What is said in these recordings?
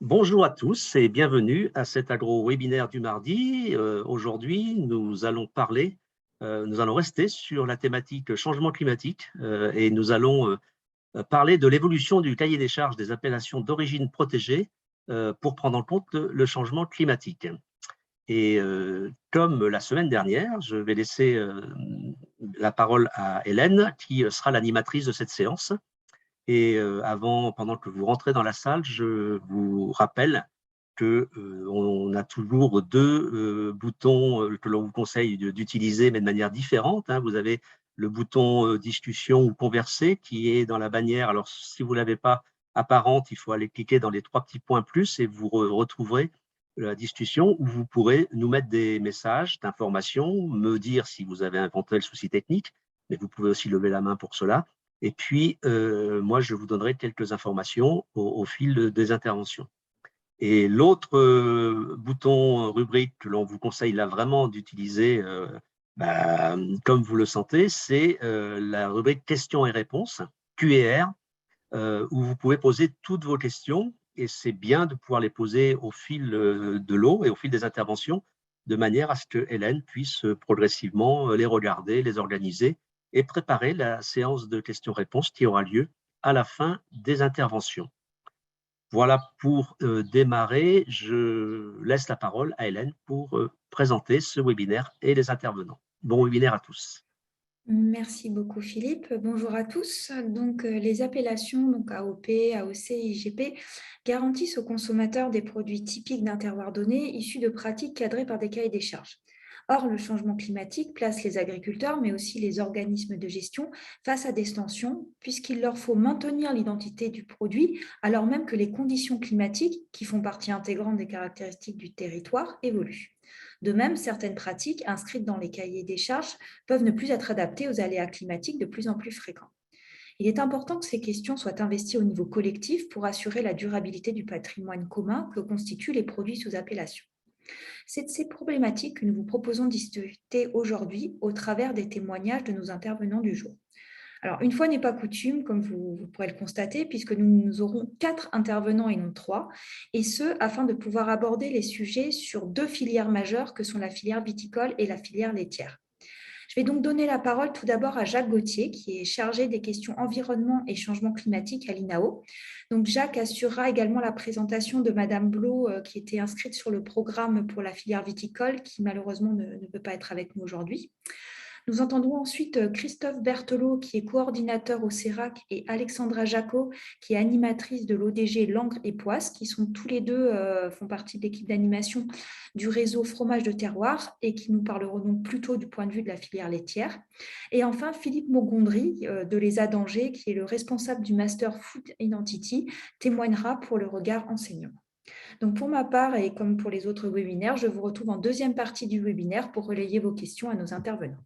Bonjour à tous et bienvenue à cet agro-webinaire du mardi. Aujourd'hui, nous allons rester sur la thématique changement climatique et nous allons parler de l'évolution du cahier des charges des appellations d'origine protégée pour prendre en compte le changement climatique. Et comme la semaine dernière, je vais laisser la parole à Hélène qui sera l'animatrice de cette séance. Et pendant que vous rentrez dans la salle, je vous rappelle que on a toujours deux boutons que l'on vous conseille d'utiliser, mais de manière différente, hein. Vous avez le bouton discussion ou converser qui est dans la bannière. Alors, si vous ne l'avez pas apparente, il faut aller cliquer dans les trois petits points plus et vous retrouverez la discussion où vous pourrez nous mettre des messages d'information, me dire si vous avez un éventuel souci technique, mais vous pouvez aussi lever la main pour cela. Et puis, moi, je vous donnerai quelques informations au fil des interventions. Et l'autre bouton rubrique que l'on vous conseille là vraiment d'utiliser comme vous le sentez, c'est la rubrique questions et réponses, Q&R, où vous pouvez poser toutes vos questions. Et c'est bien de pouvoir les poser au fil de l'eau et au fil des interventions, de manière à ce que Hélène puisse progressivement les regarder, les organiser et préparer la séance de questions-réponses qui aura lieu à la fin des interventions. Voilà, pour démarrer, je laisse la parole à Hélène pour présenter ce webinaire et les intervenants. Bon webinaire à tous. Merci beaucoup Philippe. Bonjour à tous. Donc, les appellations AOP, AOC et IGP garantissent aux consommateurs des produits typiques d'un terroir donné issus de pratiques cadrées par des cahiers des charges. Or, le changement climatique place les agriculteurs, mais aussi les organismes de gestion, face à des tensions, puisqu'il leur faut maintenir l'identité du produit, alors même que les conditions climatiques, qui font partie intégrante des caractéristiques du territoire, évoluent. De même, certaines pratiques inscrites dans les cahiers des charges peuvent ne plus être adaptées aux aléas climatiques de plus en plus fréquents. Il est important que ces questions soient investies au niveau collectif pour assurer la durabilité du patrimoine commun que constituent les produits sous appellation. C'est de ces problématiques que nous vous proposons de discuter aujourd'hui au travers des témoignages de nos intervenants du jour. Alors, une fois n'est pas coutume, comme vous pourrez le constater, puisque nous aurons 4 intervenants et non 3, et ce, afin de pouvoir aborder les sujets sur 2 filières majeures que sont la filière viticole et la filière laitière. Je vais donc donner la parole tout d'abord à Jacques Gauthier, qui est chargé des questions environnement et changement climatique à l'INAO. Donc Jacques assurera également la présentation de Madame Blo, qui était inscrite sur le programme pour la filière viticole, qui malheureusement ne peut pas être avec nous aujourd'hui. Nous entendrons ensuite Christophe Berthelot, qui est coordinateur au CERAC, et Alexandra Jacot, qui est animatrice de l'ODG Langres et Poisse, qui sont tous les deux font partie de l'équipe d'animation du réseau Fromage de Terroir et qui nous parleront donc plutôt du point de vue de la filière laitière. Et enfin, Philippe Mogondry de l'ESA d'Angers, qui est le responsable du Master Food Identity, témoignera pour le regard enseignant. Donc pour ma part, et comme pour les autres webinaires, je vous retrouve en deuxième partie du webinaire pour relayer vos questions à nos intervenants.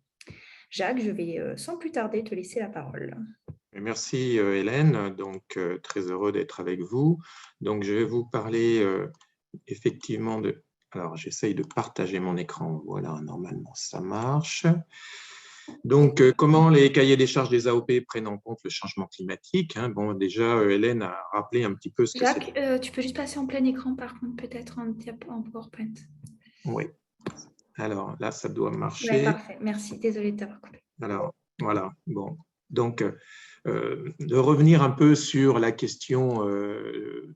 Jacques, je vais sans plus tarder te laisser la parole. Merci Hélène, donc très heureux d'être avec vous. Donc je vais vous parler effectivement de... Alors j'essaye de partager mon écran, voilà, normalement ça marche. Donc comment les cahiers des charges des AOP prennent en compte le changement climatique, hein. Bon, déjà Hélène a rappelé un petit peu ce que c'est. Jacques, tu peux juste passer en plein écran par contre, peut-être en PowerPoint. Oui, alors là ça doit Oui, marcher. parfait, merci, désolée de t'avoir coupé. Alors voilà, bon, donc de revenir un peu sur la question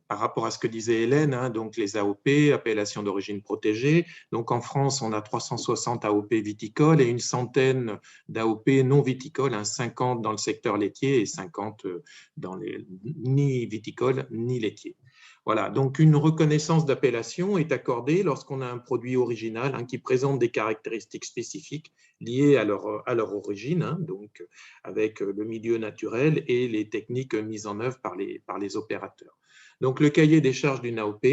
par rapport à ce que disait Hélène, hein, donc les AOP, appellations d'origine protégée. Donc en France, on a 360 AOP viticoles et une centaine d'AOP non viticoles, hein, 50 dans le secteur laitier et 50 dans les ni viticoles ni laitiers. Voilà, donc une reconnaissance d'appellation est accordée lorsqu'on a un produit original, hein, qui présente des caractéristiques spécifiques liées à leur origine, hein, donc avec le milieu naturel et les techniques mises en œuvre par les opérateurs. Donc le cahier des charges d'une AOP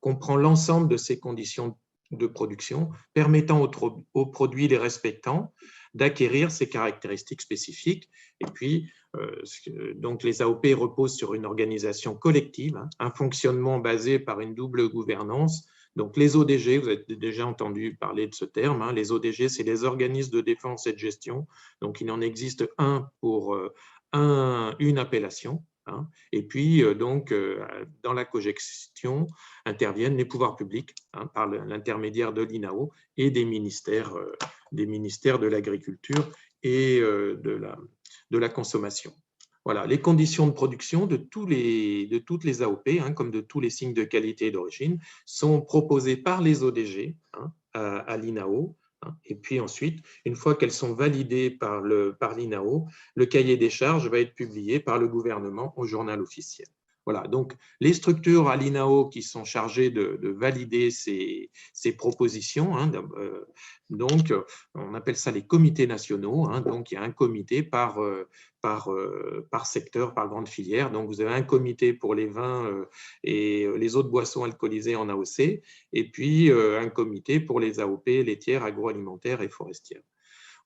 comprend l'ensemble de ces conditions de production permettant aux produits les respectant d'acquérir ces caractéristiques spécifiques. Et puis, donc les AOP reposent sur une organisation collective, hein, un fonctionnement basé par une double gouvernance. Donc les ODG, vous avez déjà entendu parler de ce terme, hein, les ODG, c'est les organismes de défense et de gestion. Donc il en existe un pour une appellation, Et puis, dans la cogestion interviennent les pouvoirs publics par l'intermédiaire de l'INAO et des ministères de l'agriculture et de la consommation. Voilà, les conditions de production de toutes les AOP, comme de tous les signes de qualité et d'origine, sont proposées par les ODG à l'INAO. Et puis ensuite, une fois qu'elles sont validées par l'INAO, le cahier des charges va être publié par le gouvernement au journal officiel. Voilà, donc les structures à l'INAO qui sont chargées de valider ces propositions, donc on appelle ça les comités nationaux, donc il y a un comité par secteur, par grande filière. Donc vous avez un comité pour les vins et les autres boissons alcoolisées en AOC, et puis un comité pour les AOP laitières, agroalimentaires et forestières.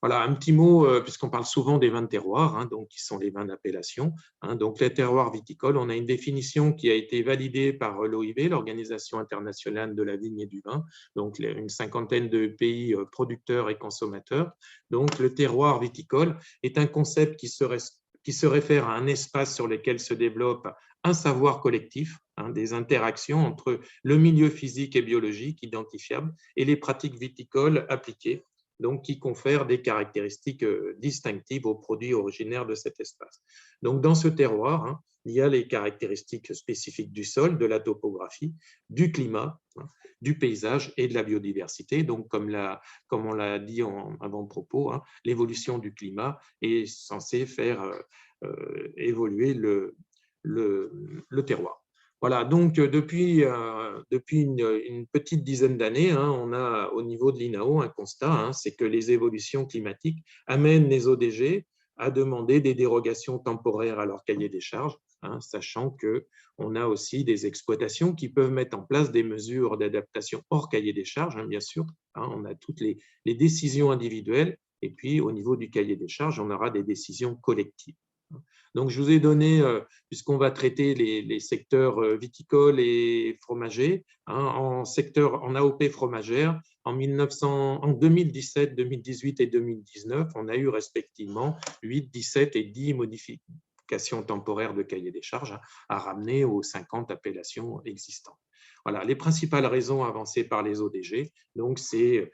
Voilà, un petit mot, puisqu'on parle souvent des vins de terroir, donc qui sont les vins d'appellation. Donc, les terroirs viticoles, on a une définition qui a été validée par l'OIV, l'Organisation internationale de la vigne et du vin, donc une cinquantaine de pays producteurs et consommateurs. Donc, le terroir viticole est un concept qui se réfère à un espace sur lequel se développe un savoir collectif, des interactions entre le milieu physique et biologique identifiable et les pratiques viticoles appliquées, donc qui confèrent des caractéristiques distinctives aux produits originaires de cet espace. Donc, dans ce terroir, il y a les caractéristiques spécifiques du sol, de la topographie, du climat, du paysage et de la biodiversité. Donc, comme on l'a dit en avant-propos, l'évolution du climat est censée faire évoluer le terroir. Voilà, donc depuis une petite dizaine d'années, on a au niveau de l'INAO un constat, c'est que les évolutions climatiques amènent les ODG à demander des dérogations temporaires à leur cahier des charges, sachant qu'on a aussi des exploitations qui peuvent mettre en place des mesures d'adaptation hors cahier des charges, bien sûr. On a toutes les décisions individuelles, et puis au niveau du cahier des charges, on aura des décisions collectives. Donc, je vous ai donné, puisqu'on va traiter les secteurs viticoles et fromagers, en AOP fromagère, en 2017, 2018 et 2019, on a eu respectivement 8, 17 et 10 modifications temporaires de cahier des charges à ramener aux 50 appellations existantes. Voilà, les principales raisons avancées par les ODG, donc c'est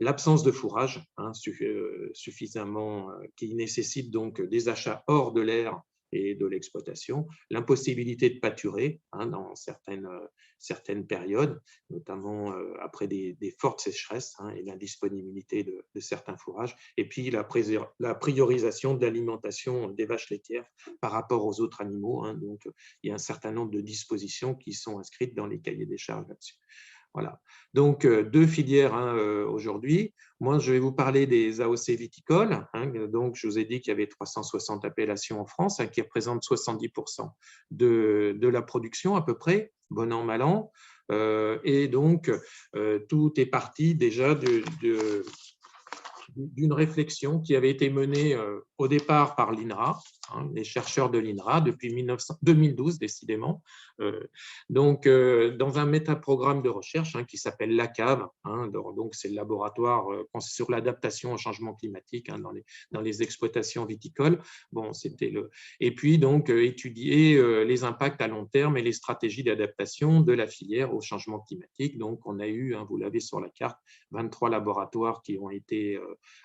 l'absence de fourrage suffisamment, qui nécessite donc des achats hors de l'aire et de l'exploitation, l'impossibilité de pâturer dans certaines périodes, notamment après des fortes sécheresses et l'indisponibilité de certains fourrages, et puis la priorisation de l'alimentation des vaches laitières par rapport aux autres animaux. Donc, il y a un certain nombre de dispositions qui sont inscrites dans les cahiers des charges là-dessus. Voilà. Donc, deux filières aujourd'hui. Moi, je vais vous parler des AOC viticoles. Donc, je vous ai dit qu'il y avait 360 appellations en France, qui représentent 70% de la production à peu près, bon an, mal an. Et donc, tout est parti déjà d'une réflexion qui avait été menée au départ par l'INRA, les chercheurs de l'INRA, depuis 2012 décidément, dans un métaprogramme de recherche qui s'appelle l'ACAV, donc c'est le laboratoire sur l'adaptation au changement climatique dans les exploitations viticoles. Bon, et puis donc étudier les impacts à long terme et les stratégies d'adaptation de la filière au changement climatique. Donc on a eu, vous l'avez sur la carte, 23 laboratoires qui ont été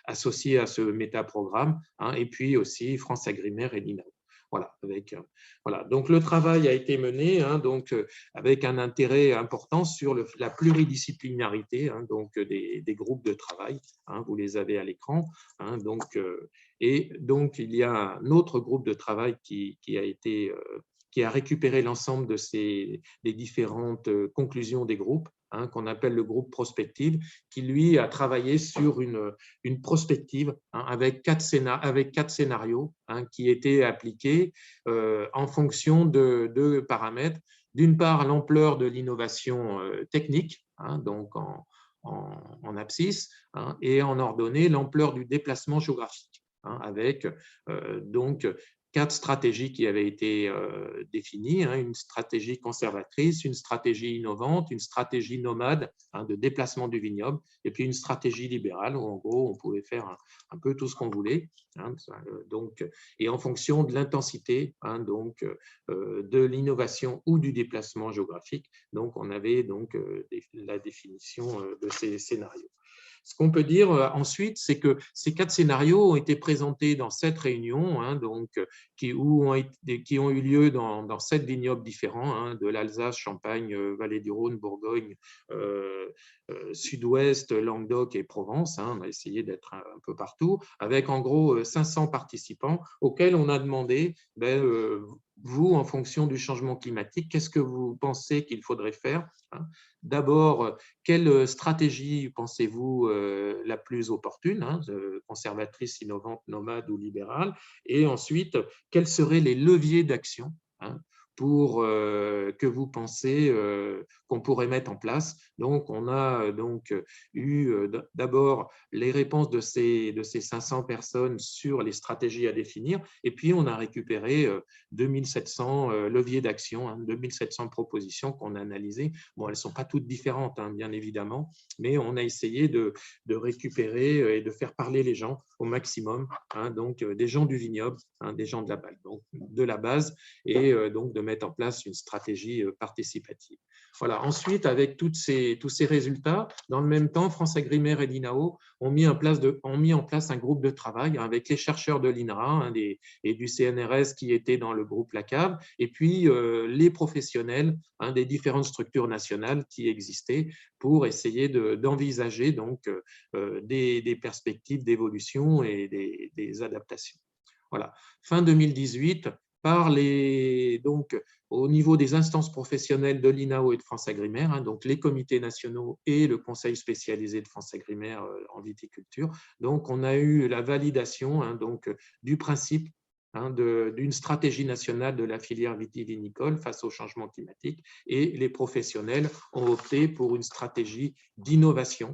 associés à ce métaprogramme, et puis aussi France Agrimer et l'INAO. Voilà, donc le travail a été mené avec un intérêt important sur la pluridisciplinarité des groupes de travail. Vous les avez à l'écran. Et donc, il y a un autre groupe de travail qui a récupéré l'ensemble des différentes conclusions des groupes, qu'on appelle le groupe prospective, qui lui a travaillé sur une prospective avec quatre scénarios qui étaient appliqués en fonction de deux paramètres. D'une part, l'ampleur de l'innovation technique, donc en abscisse, et en ordonnée, l'ampleur du déplacement géographique, avec donc 4 stratégies qui avaient été définies, une stratégie conservatrice, une stratégie innovante, une stratégie nomade de déplacement du vignoble, et puis une stratégie libérale où en gros on pouvait faire un peu tout ce qu'on voulait. Donc, et en fonction de l'intensité de l'innovation ou du déplacement géographique, donc on avait donc la définition de ces scénarios. Ce qu'on peut dire ensuite, c'est que ces 4 scénarios ont été présentés dans 7 réunions, qui ont eu lieu dans 7 vignobles différents, de l'Alsace, Champagne, Vallée du Rhône, Bourgogne, Sud-Ouest, Languedoc et Provence. On a essayé d'être un peu partout, avec en gros 500 participants auxquels on a demandé, vous, en fonction du changement climatique, qu'est-ce que vous pensez qu'il faudrait faire? D'abord, quelle stratégie pensez-vous la plus opportune, conservatrice, innovante, nomade ou libérale? Et ensuite, quels seraient les leviers d'action pour que vous pensez qu'on pourrait mettre en place? Donc, on a eu d'abord les réponses de ces 500 personnes sur les stratégies à définir, et puis on a récupéré 2700 leviers d'action, 2700 propositions qu'on a analysées. Bon, elles ne sont pas toutes différentes, bien évidemment, mais on a essayé de récupérer et de faire parler les gens au maximum, donc des gens du vignoble, des gens de la base, et donc de mettre en place une stratégie participative. Voilà. Ensuite, avec tous ces résultats, dans le même temps, FranceAgriMer et l'INAO ont mis en place un groupe de travail avec les chercheurs de l'INRA et du CNRS qui étaient dans le groupe LACAV, et puis les professionnels des différentes structures nationales qui existaient pour essayer d'envisager des perspectives d'évolution et des adaptations. Voilà. Fin 2018, au niveau des instances professionnelles de l'INAO et de FranceAgriMer, donc les comités nationaux et le conseil spécialisé de FranceAgriMer en viticulture. Donc, on a eu la validation du principe d'une stratégie nationale de la filière vitivinicole face au changement climatique, et les professionnels ont opté pour une stratégie d'innovation,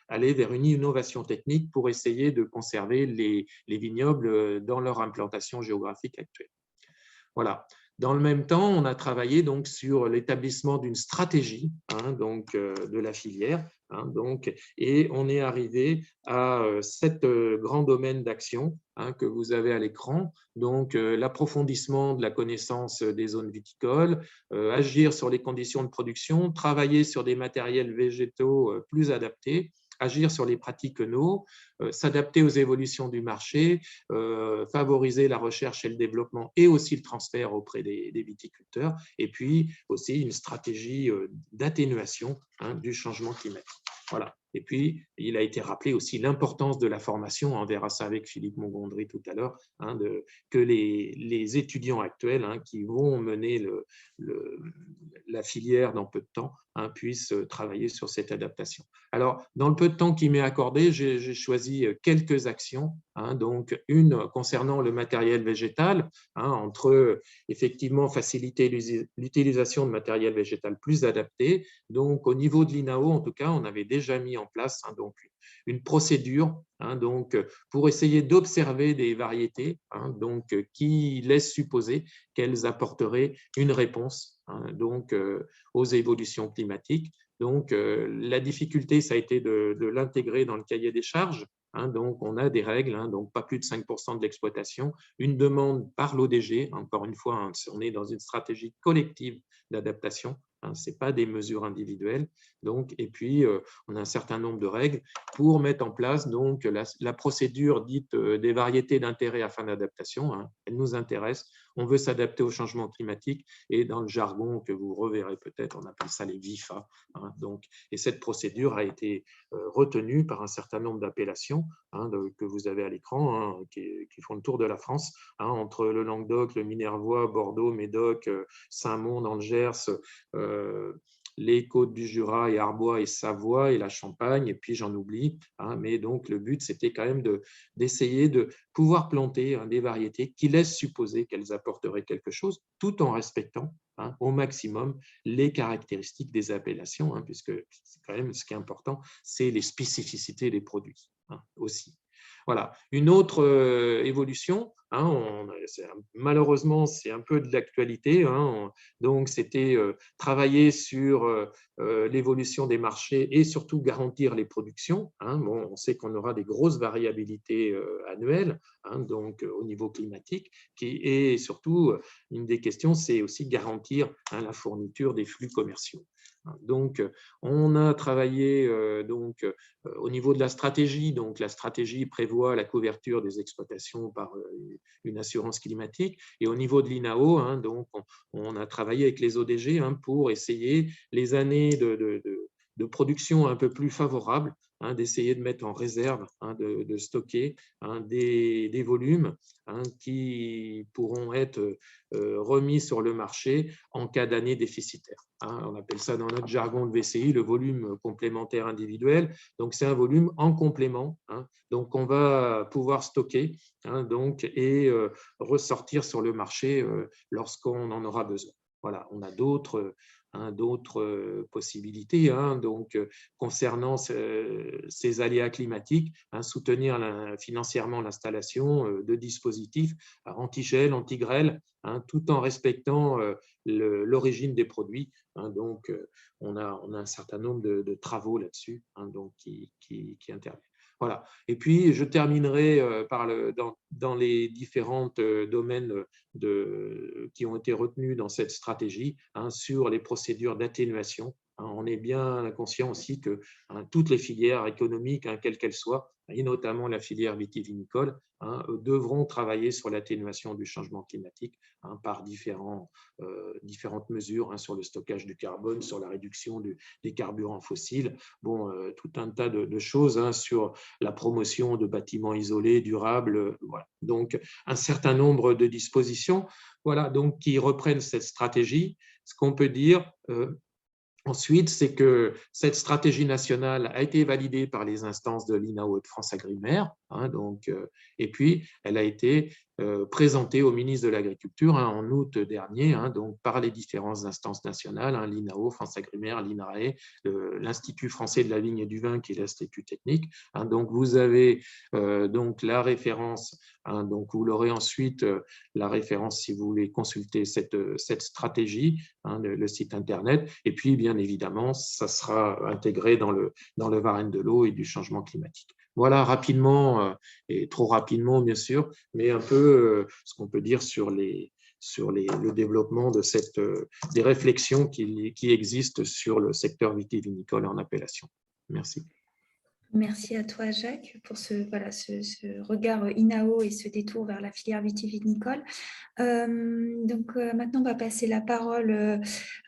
aller vers une innovation technique pour essayer de conserver les vignobles dans leur implantation géographique actuelle. Voilà. Dans le même temps, on a travaillé sur l'établissement d'une stratégie de la filière, et on est arrivé à 7 grands domaines d'action que vous avez à l'écran. Donc, l'approfondissement de la connaissance des zones viticoles, agir sur les conditions de production, travailler sur des matériels végétaux plus adaptés, agir sur les pratiques no, s'adapter aux évolutions du marché, favoriser la recherche et le développement et aussi le transfert auprès des viticulteurs, et puis aussi une stratégie d'atténuation du changement climatique. Voilà. Et puis, il a été rappelé aussi l'importance de la formation, on verra ça avec Philippe Montgondry tout à l'heure, que les étudiants actuels qui vont mener la filière dans peu de temps puissent travailler sur cette adaptation. Alors, dans le peu de temps qui m'est accordé, j'ai choisi quelques actions, donc une concernant le matériel végétal, entre effectivement faciliter l'utilisation de matériel végétal plus adapté. Donc, au niveau de l'INAO, en tout cas, on avait déjà mis en place une procédure pour essayer d'observer des variétés qui laissent supposer qu'elles apporteraient une réponse aux évolutions climatiques. Donc, la difficulté, ça a été de l'intégrer dans le cahier des charges. Donc, on a des règles, donc pas plus de 5% de l'exploitation, une demande par l'ODG, encore une fois, on est dans une stratégie collective d'adaptation, ce n'est pas des mesures individuelles. Donc, et puis, on a un certain nombre de règles pour mettre en place la procédure dite des variétés d'intérêt à fin d'adaptation. Elle nous intéresse, on veut s'adapter au changement climatique, et dans le jargon que vous reverrez peut-être, on appelle ça les VIFA. Et cette procédure a été retenue par un certain nombre d'appellations que vous avez à l'écran, qui font le tour de la France, entre le Languedoc, le Minervois, Bordeaux, Médoc, Saint-Mond dans le Gers, les côtes du Jura et Arbois et Savoie et la Champagne, et puis j'en oublie. Mais donc, le but, c'était quand même d'essayer de pouvoir planter des variétés qui laissent supposer qu'elles apporteraient quelque chose, tout en respectant au maximum les caractéristiques des appellations, puisque c'est quand même ce qui est important, c'est les spécificités des produits aussi. Voilà. Une autre évolution, malheureusement, c'est un peu de l'actualité. Donc, c'était travailler sur l'évolution des marchés et surtout garantir les productions. Bon, on sait qu'on aura des grosses variabilités annuelles, donc au niveau climatique. Et surtout, une des questions, c'est aussi garantir la fourniture des flux commerciaux. Donc, on a travaillé au niveau de la stratégie. Donc, la stratégie prévoit la couverture des exploitations par une assurance climatique. Et au niveau de l'INAO, donc, on a travaillé avec les ODG pour essayer les années de production un peu plus favorables, d'essayer de mettre en réserve, de stocker des volumes qui pourront être remis sur le marché en cas d'année déficitaire. On appelle ça dans notre jargon de VCI le volume complémentaire individuel. Donc, c'est un volume en complément. Donc, on va pouvoir stocker et ressortir sur le marché lorsqu'on en aura besoin. Voilà, on a d'autres possibilités donc, concernant ces aléas climatiques, soutenir financièrement l'installation de dispositifs anti-gel, anti-grêle, tout en respectant l'origine des produits. Donc, on a un certain nombre de travaux là-dessus donc qui interviennent. Voilà. Et puis, je terminerai dans les différents domaines qui ont été retenus dans cette stratégie sur les procédures d'atténuation. On est bien conscient aussi que toutes les filières économiques, quelles qu'elles soient, et notamment la filière vitivinicole, devront travailler sur l'atténuation du changement climatique par différentes mesures sur le stockage du carbone, sur la réduction des carburants fossiles, tout un tas de choses sur la promotion de bâtiments isolés, durables. Voilà. Donc, un certain nombre de dispositions donc, qui reprennent cette stratégie. Ce qu'on peut dire ensuite, c'est que cette stratégie nationale a été validée par les instances de l'INAO de France Agrimaire, et puis elle a été présentée au ministre de l'Agriculture en août dernier, donc par les différentes instances nationales, l'INAO, France Agrimaire, l'INRAE, l'Institut français de la vigne et du vin, qui est l'Institut technique. Donc, vous avez donc la référence, donc vous l'aurez ensuite, la référence si vous voulez consulter cette stratégie, le site internet, et puis bien évidemment, ça sera intégré dans le Varenne de l'eau et du changement climatique. Voilà rapidement, et trop rapidement bien sûr, mais un peu ce qu'on peut dire sur le développement des réflexions qui existent sur le secteur vitivinicole en appellation. Merci. Merci à toi, Jacques, pour ce regard INAO et ce détour vers la filière vitivinicole. Maintenant, on va passer la parole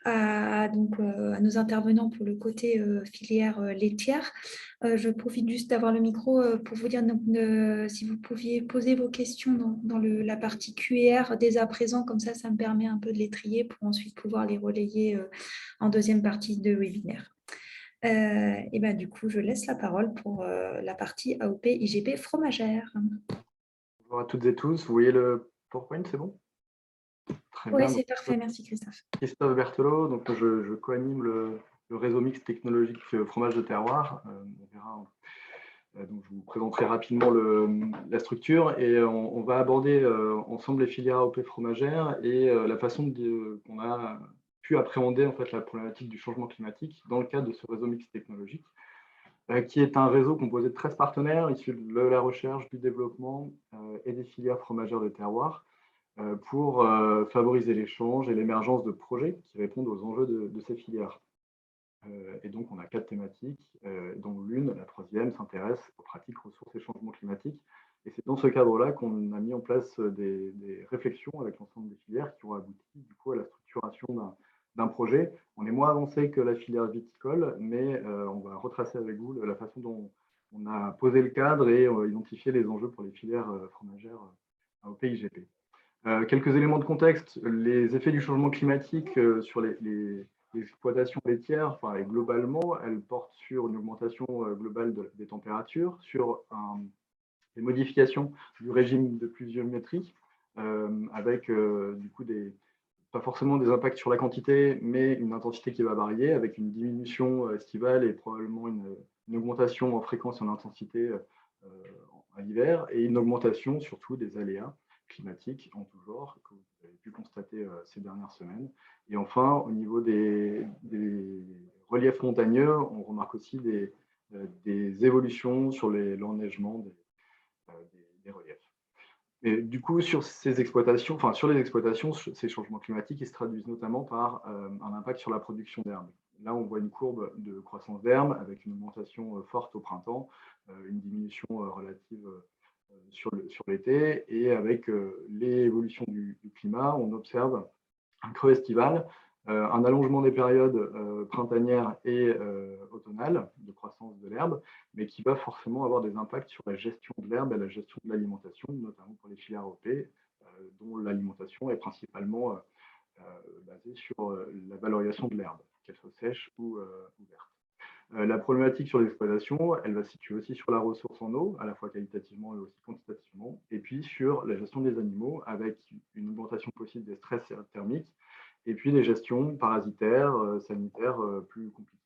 à nos intervenants pour le côté filière laitière. Je profite juste d'avoir le micro pour vous dire si vous pouviez poser vos questions dans la partie QR dès à présent, comme ça me permet un peu de les trier pour ensuite pouvoir les relayer en deuxième partie de webinaire. Du coup, je laisse la parole pour la partie AOP IGP fromagère. Bonjour à toutes et tous. Vous voyez le PowerPoint, c'est bon? Très bien. Oui, c'est parfait. Merci, Christophe. Christophe Berthelot, donc je co-anime le réseau mixte technologique fromage de terroir. On verra. Donc, je vous présenterai rapidement la structure et on va aborder ensemble les filières AOP fromagères et la façon qu'on a pu appréhender en fait la problématique du changement climatique dans le cadre de ce réseau mixte technologique, qui est un réseau composé de 13 partenaires issus de la recherche, du développement et des filières fromagères de terroir pour favoriser l'échange et l'émergence de projets qui répondent aux enjeux de ces filières. Et donc, on a 4 thématiques, dont l'une, la troisième, s'intéresse aux pratiques, ressources et changements climatiques. Et c'est dans ce cadre-là qu'on a mis en place des réflexions avec l'ensemble des filières qui ont abouti du coup à la structuration d'un projet. On est moins avancé que la filière viticole, mais on va retracer avec vous la façon dont on a posé le cadre et identifié les enjeux pour les filières fromagères AOP IGP. Quelques éléments de contexte, les effets du changement climatique sur les exploitations laitières, globalement, elles portent sur une augmentation globale des températures, sur des modifications du régime de pluviométrie, avec du coup pas forcément des impacts sur la quantité, mais une intensité qui va varier, avec une diminution estivale et probablement une augmentation en fréquence et en intensité divers et une augmentation surtout des aléas climatiques en tout genre que vous avez pu constater ces dernières semaines. Et enfin, au niveau des reliefs montagneux, on remarque aussi des évolutions sur l'enneigement des reliefs. Et du coup, sur ces exploitations, ces changements climatiques, ils se traduisent notamment par un impact sur la production d'herbes. Là, on voit une courbe de croissance d'herbes avec une augmentation forte au printemps, une diminution relative sur l'été, et avec l'évolution du climat, on observe un creux estival, un allongement des périodes printanières et automnales de croissance de l'herbe, mais qui va forcément avoir des impacts sur la gestion de l'herbe et la gestion de l'alimentation, notamment pour les filières AOP, dont l'alimentation est principalement basée sur la valorisation de l'herbe, qu'elle soit sèche ou verte. La problématique sur l'exploitation, elle va se situer aussi sur la ressource en eau, à la fois qualitativement et aussi quantitativement, et puis sur la gestion des animaux, avec une augmentation possible des stress thermiques, et puis des gestions parasitaires, sanitaires plus compliquées.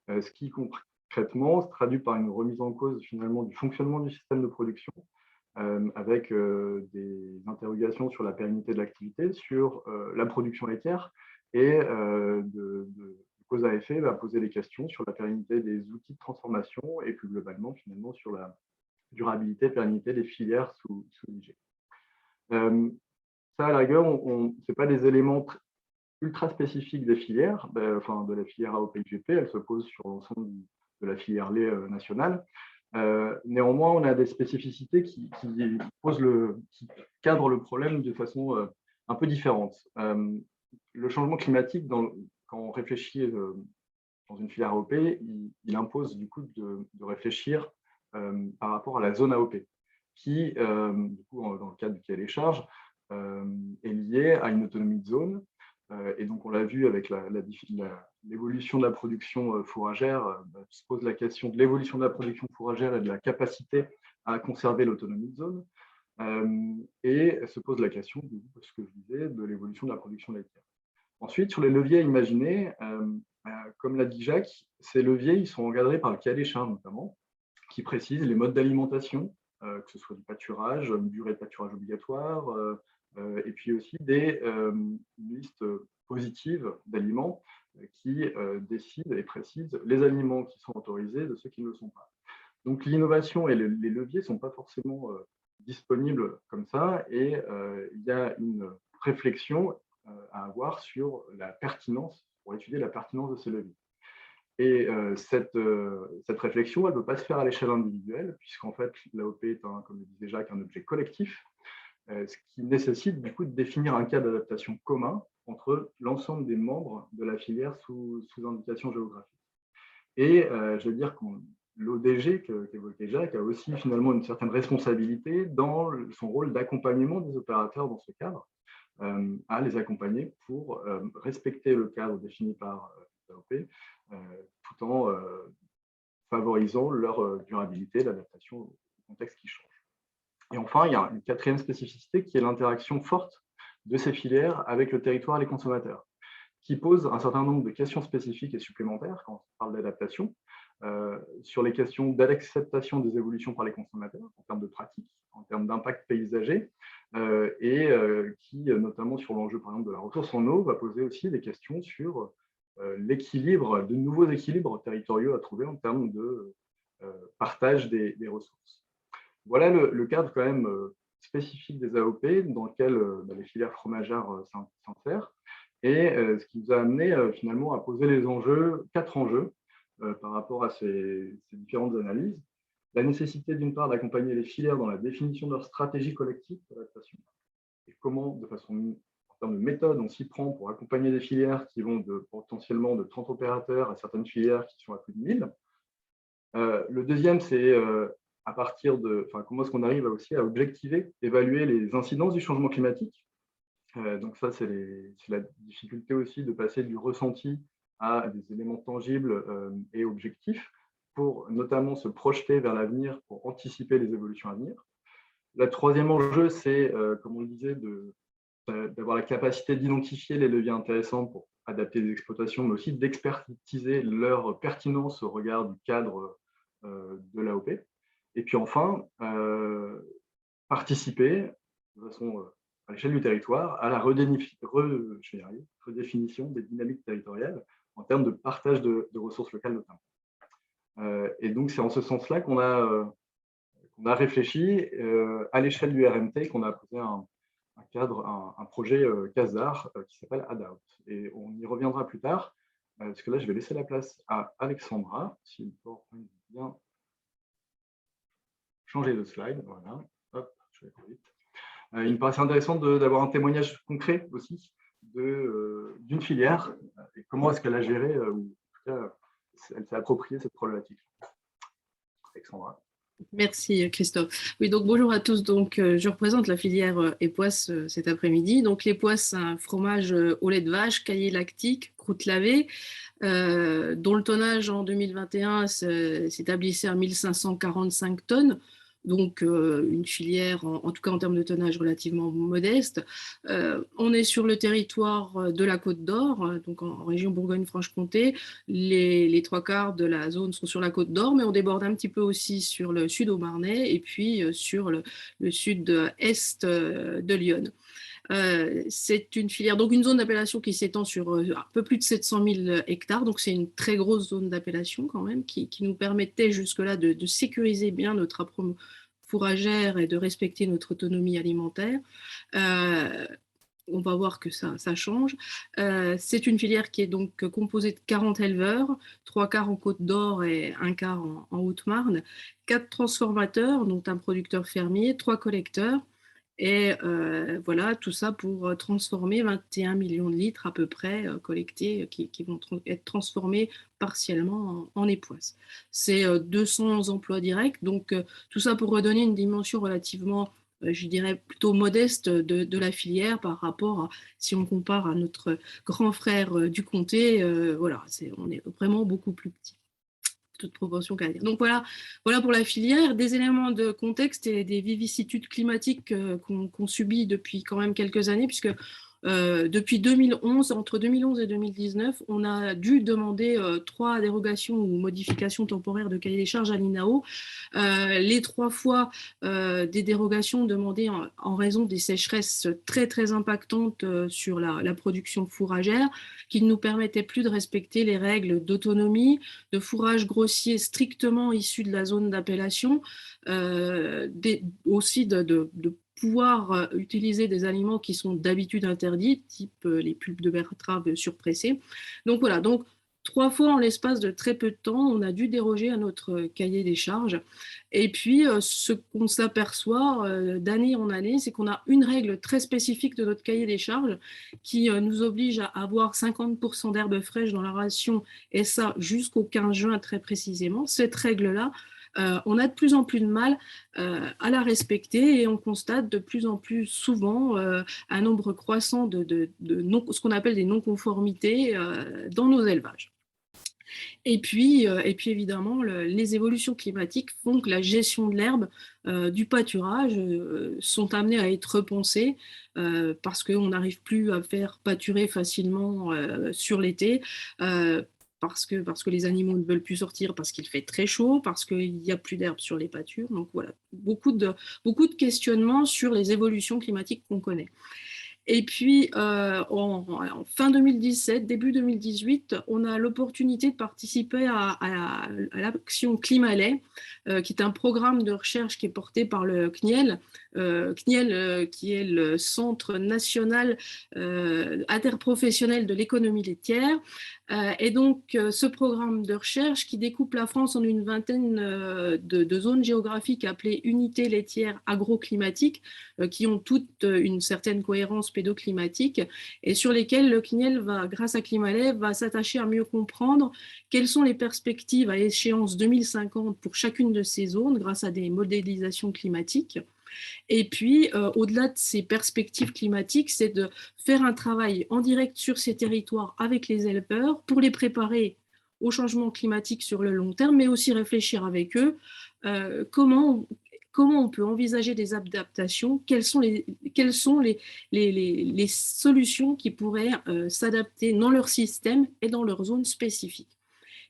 Ce qui concrètement se traduit par une remise en cause finalement du fonctionnement du système de production, avec des interrogations sur la pérennité de l'activité, sur la production laitière, et de cause à effet va poser des questions sur la pérennité des outils de transformation et plus globalement finalement sur la durabilité, pérennité des filières sous IG. Ça, à la rigueur, ce n'est pas des éléments ultra spécifiques des filières, enfin de la filière AOP-IGP, elle se pose sur l'ensemble de la filière lait nationale. Néanmoins, on a des spécificités qui cadrent le problème de façon un peu différente. Le changement climatique, quand on réfléchit dans une filière AOP, il impose du coup de réfléchir par rapport à la zone AOP, qui, du coup, dans le cadre du cahier des charges, est liée à une autonomie de zone. Et donc, on l'a vu avec l'évolution de la production fourragère, se pose la question de l'évolution de la production fourragère et de la capacité à conserver l'autonomie de zone. Et se pose la question, ce que je disais, de l'évolution de la production laitière. Ensuite, sur les leviers à imaginer, comme l'a dit Jacques, ces leviers ils sont encadrés par le cahier des charges notamment, qui précise les modes d'alimentation, que ce soit du pâturage, une durée de pâturage obligatoire, et puis aussi une liste positive d'aliments qui décide et précise les aliments qui sont autorisés de ceux qui ne le sont pas. Donc l'innovation et les leviers ne sont pas forcément disponibles comme ça, et il y a une réflexion à avoir sur la pertinence, pour étudier la pertinence de ces leviers. Et cette réflexion, elle ne peut pas se faire à l'échelle individuelle, puisqu'en fait, l'AOP est, comme le disait Jacques, un objet collectif, ce qui nécessite du coup de définir un cadre d'adaptation commun entre l'ensemble des membres de la filière sous indication géographique. Et je veux dire que l'ODG qu'évoquait Jacques a aussi finalement une certaine responsabilité dans son rôle d'accompagnement des opérateurs dans ce cadre, à les accompagner pour respecter le cadre défini par l'AOP, tout en favorisant leur durabilité, l'adaptation au contexte qui change. Et enfin, il y a une quatrième spécificité qui est l'interaction forte de ces filières avec le territoire et les consommateurs, qui pose un certain nombre de questions spécifiques et supplémentaires quand on parle d'adaptation, sur les questions d'acceptation des évolutions par les consommateurs en termes de pratiques, en termes d'impact paysager, et qui, notamment sur l'enjeu par exemple de la ressource en eau, va poser aussi des questions sur l'équilibre, de nouveaux équilibres territoriaux à trouver en termes de partage des ressources. Voilà le cadre quand même spécifique des AOP dans lequel les filières fromagères s'insèrent, et ce qui nous a amené finalement à poser les enjeux, 4 enjeux par rapport à ces différentes analyses. La nécessité d'une part d'accompagner les filières dans la définition de leur stratégie collective d'adaptation, et comment, de façon en termes de méthode, on s'y prend pour accompagner des filières qui vont potentiellement de 30 opérateurs à certaines filières qui sont à plus de 1000. Le deuxième, c'est à partir de comment est-ce qu'on arrive aussi à objectiver, évaluer les incidences du changement climatique. Donc ça, c'est la difficulté aussi de passer du ressenti à des éléments tangibles et objectifs, pour notamment se projeter vers l'avenir, pour anticiper les évolutions à venir. Le troisième enjeu, c'est, comme on le disait, d'avoir la capacité d'identifier les leviers intéressants pour adapter les exploitations, mais aussi d'expertiser leur pertinence au regard du cadre de l'AOP. Et puis enfin, participer de façon à l'échelle du territoire à la redéfinition des dynamiques territoriales en termes de partage de ressources locales notamment. Et donc, c'est en ce sens-là qu'on a réfléchi à l'échelle du RMT, qu'on a posé un cadre, un projet CASDAR qui s'appelle ADOUT. Et on y reviendra plus tard, parce que là, je vais laisser la place à Alexandra, si le PowerPoint veut bien changer de slide. Voilà, hop, je vais aller vite. Il me paraissait intéressant d'avoir un témoignage concret aussi d'une filière et comment est-ce qu'elle a géré, ou en tout cas, elle s'est appropriée cette problématique. Alexandra. Merci Christophe. Oui, donc bonjour à tous. Donc, je représente la filière époisse cet après-midi. Donc, l'époisse, c'est un fromage au lait de vache, caillé lactique, croûte lavée, dont le tonnage en 2021 s'établissait à 1545 tonnes. Donc, une filière, en tout cas en termes de tonnage, relativement modeste. On est sur le territoire de la Côte d'Or, donc en région Bourgogne-Franche-Comté. Les trois quarts de la zone sont sur la Côte d'Or, mais on déborde un petit peu aussi sur le sud au Marnais et puis sur le sud-est de Lyon. C'est une filière, donc une zone d'appellation qui s'étend sur un peu plus de 700 000 hectares, donc c'est une très grosse zone d'appellation quand même, qui nous permettait jusque-là de sécuriser bien notre approvisionnement fourragère et de respecter notre autonomie alimentaire. On va voir que ça change. C'est une filière qui est donc composée de 40 éleveurs, 3 quarts en Côte d'Or et 1 quart en Haute-Marne, 4 transformateurs, dont un producteur fermier, 3 collecteurs. Et voilà, tout ça pour transformer 21 millions de litres à peu près collectés qui vont être transformés partiellement en époisse. C'est 200 emplois directs, donc tout ça pour redonner une dimension relativement, je dirais, plutôt modeste de la filière par rapport à, si on compare à notre grand frère du comté, voilà, on est vraiment beaucoup plus petit. Toute proportion qu'à dire. Donc voilà pour la filière, des éléments de contexte et des vicissitudes climatiques qu'on subit depuis quand même quelques années, puisque depuis 2011, entre 2011 et 2019, on a dû demander 3 dérogations ou modifications temporaires de cahier des charges à l'INAO. Les 3 fois des dérogations demandées en raison des sécheresses très très impactantes sur la production fourragère, qui ne nous permettaient plus de respecter les règles d'autonomie, de fourrage grossier strictement issu de la zone d'appellation, aussi de pouvoir utiliser des aliments qui sont d'habitude interdits, type les pulpes de betterave surpressées. Donc voilà, donc 3 fois en l'espace de très peu de temps, on a dû déroger à notre cahier des charges. Et puis, ce qu'on s'aperçoit d'année en année, c'est qu'on a une règle très spécifique de notre cahier des charges qui nous oblige à avoir 50% d'herbes fraîches dans la ration, et ça jusqu'au 15 juin très précisément. Cette règle-là, on a de plus en plus de mal à la respecter et on constate de plus en plus souvent un nombre croissant de ce qu'on appelle des non-conformités dans nos élevages. Et puis évidemment, les évolutions climatiques font que la gestion de l'herbe, du pâturage, sont amenées à être repensées parce qu'on n'arrive plus à faire pâturer facilement sur l'été. Parce que les animaux ne veulent plus sortir, parce qu'il fait très chaud, parce qu'il n'y a plus d'herbe sur les pâtures. Donc voilà, beaucoup de questionnements sur les évolutions climatiques qu'on connaît. Et puis, en fin 2017, début 2018, on a l'opportunité de participer à l'action Climat-lait, qui est un programme de recherche qui est porté par le CNIEL, qui est le Centre national interprofessionnel de l'économie laitière. Et donc, ce programme de recherche qui découpe la France en une vingtaine de zones géographiques appelées unités laitières agroclimatiques, qui ont toutes une certaine cohérence pédoclimatique et sur lesquelles le CNIEL va, grâce à Climat-lait, va s'attacher à mieux comprendre quelles sont les perspectives à échéance 2050 pour chacune de ces zones grâce à des modélisations climatiques. Et puis, au-delà de ces perspectives climatiques, c'est de faire un travail en direct sur ces territoires avec les éleveurs pour les préparer au changement climatique sur le long terme, mais aussi réfléchir avec eux comment on peut envisager des adaptations, quelles sont les solutions qui pourraient s'adapter dans leur système et dans leur zone spécifique.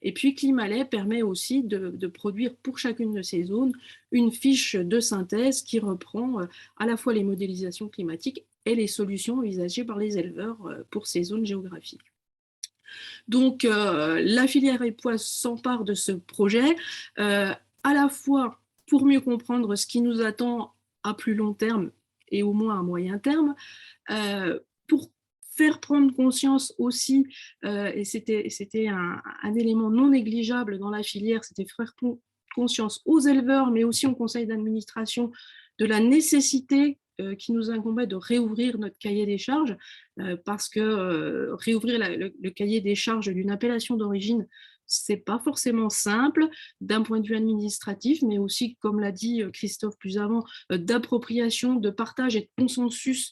Et puis Climalait permet aussi de produire pour chacune de ces zones une fiche de synthèse qui reprend à la fois les modélisations climatiques et les solutions envisagées par les éleveurs pour ces zones géographiques. Donc, la filière Epoisse s'empare de ce projet, à la fois pour mieux comprendre ce qui nous attend à plus long terme et au moins à moyen terme, pour faire prendre conscience aussi, et c'était un élément non négligeable dans la filière, c'était faire conscience aux éleveurs, mais aussi au conseil d'administration, de la nécessité qui nous incombait de réouvrir notre cahier des charges, parce que réouvrir le cahier des charges d'une appellation d'origine, c'est pas forcément simple d'un point de vue administratif, mais aussi, comme l'a dit Christophe plus avant, d'appropriation, de partage et de consensus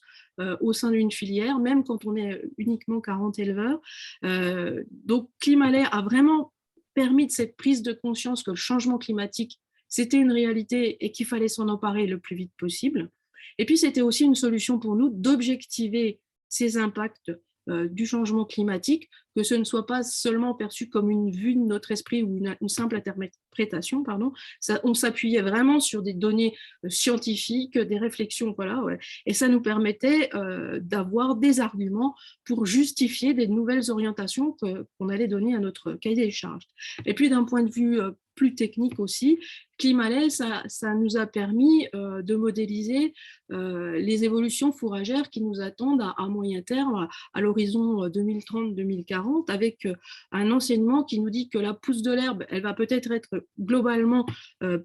au sein d'une filière, même quand on est uniquement 40 éleveurs. Donc, Climalait a vraiment permis de cette prise de conscience que le changement climatique, c'était une réalité et qu'il fallait s'en emparer le plus vite possible. Et puis, c'était aussi une solution pour nous d'objectiver ces impacts du changement climatique, que ce ne soit pas seulement perçu comme une vue de notre esprit ou une simple interprétation, pardon. On s'appuyait vraiment sur des données scientifiques, des réflexions, voilà, ouais. Et ça nous permettait d'avoir des arguments pour justifier des nouvelles orientations qu'on allait donner à notre cahier des charges. Et puis, d'un point de vue plus technique aussi, Climalait, ça nous a permis de modéliser les évolutions fourragères qui nous attendent à moyen terme, à l'horizon 2030-2040, avec un enseignement qui nous dit que la pousse de l'herbe, elle va peut-être être globalement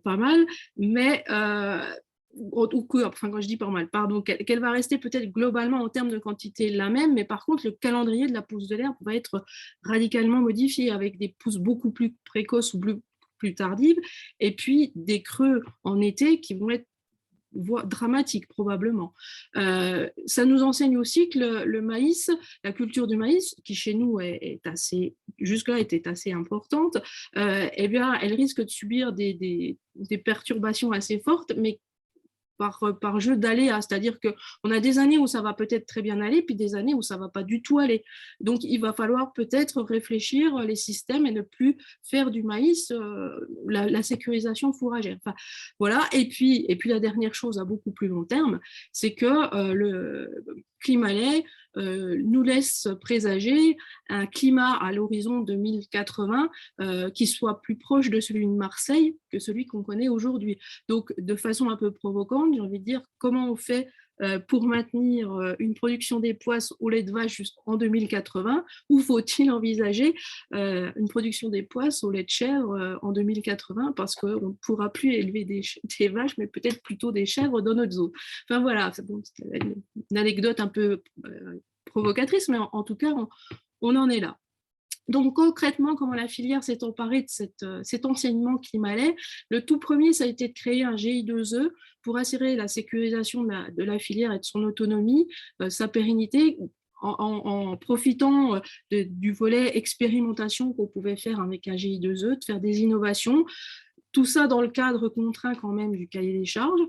pas mal, mais enfin quand je dis pas mal, pardon, qu'elle va rester peut-être globalement en termes de quantité la même, mais par contre le calendrier de la pousse de l'herbe va être radicalement modifié, avec des pousses beaucoup plus précoces ou plus tardives, et puis des creux en été qui vont être dramatique probablement. Ça nous enseigne aussi que le maïs, la culture du maïs, qui chez nous est assez, jusque-là était assez importante, eh bien, elle risque de subir des perturbations assez fortes, mais par jeu d'aléas, c'est-à-dire qu'on a des années où ça va peut-être très bien aller, puis des années où ça ne va pas du tout aller. Donc, il va falloir peut-être réfléchir les systèmes et ne plus faire du maïs la sécurisation fourragère. Enfin, voilà. Et puis la dernière chose à beaucoup plus long terme, c'est que le Climalait nous laisse présager un climat à l'horizon 2080 qui soit plus proche de celui de Marseille que celui qu'on connaît aujourd'hui. Donc, de façon un peu provocante, j'ai envie de dire, comment on fait pour maintenir une production d'époisses au lait de vache jusqu'en 2080, ou faut-il envisager une production d'époisses au lait de chèvre en 2080, parce qu'on ne pourra plus élever des vaches, mais peut-être plutôt des chèvres dans notre zone. Enfin voilà, c'est une anecdote un peu provocatrice, mais en tout cas, on en est là. Donc concrètement, comment la filière s'est emparée de cet enseignement Climalait? Le tout premier, ça a été de créer un GI2E pour assurer la sécurisation de la filière et de son autonomie, sa pérennité, en profitant du volet expérimentation qu'on pouvait faire avec un GI2E, de faire des innovations. Tout ça dans le cadre contraint quand même du cahier des charges.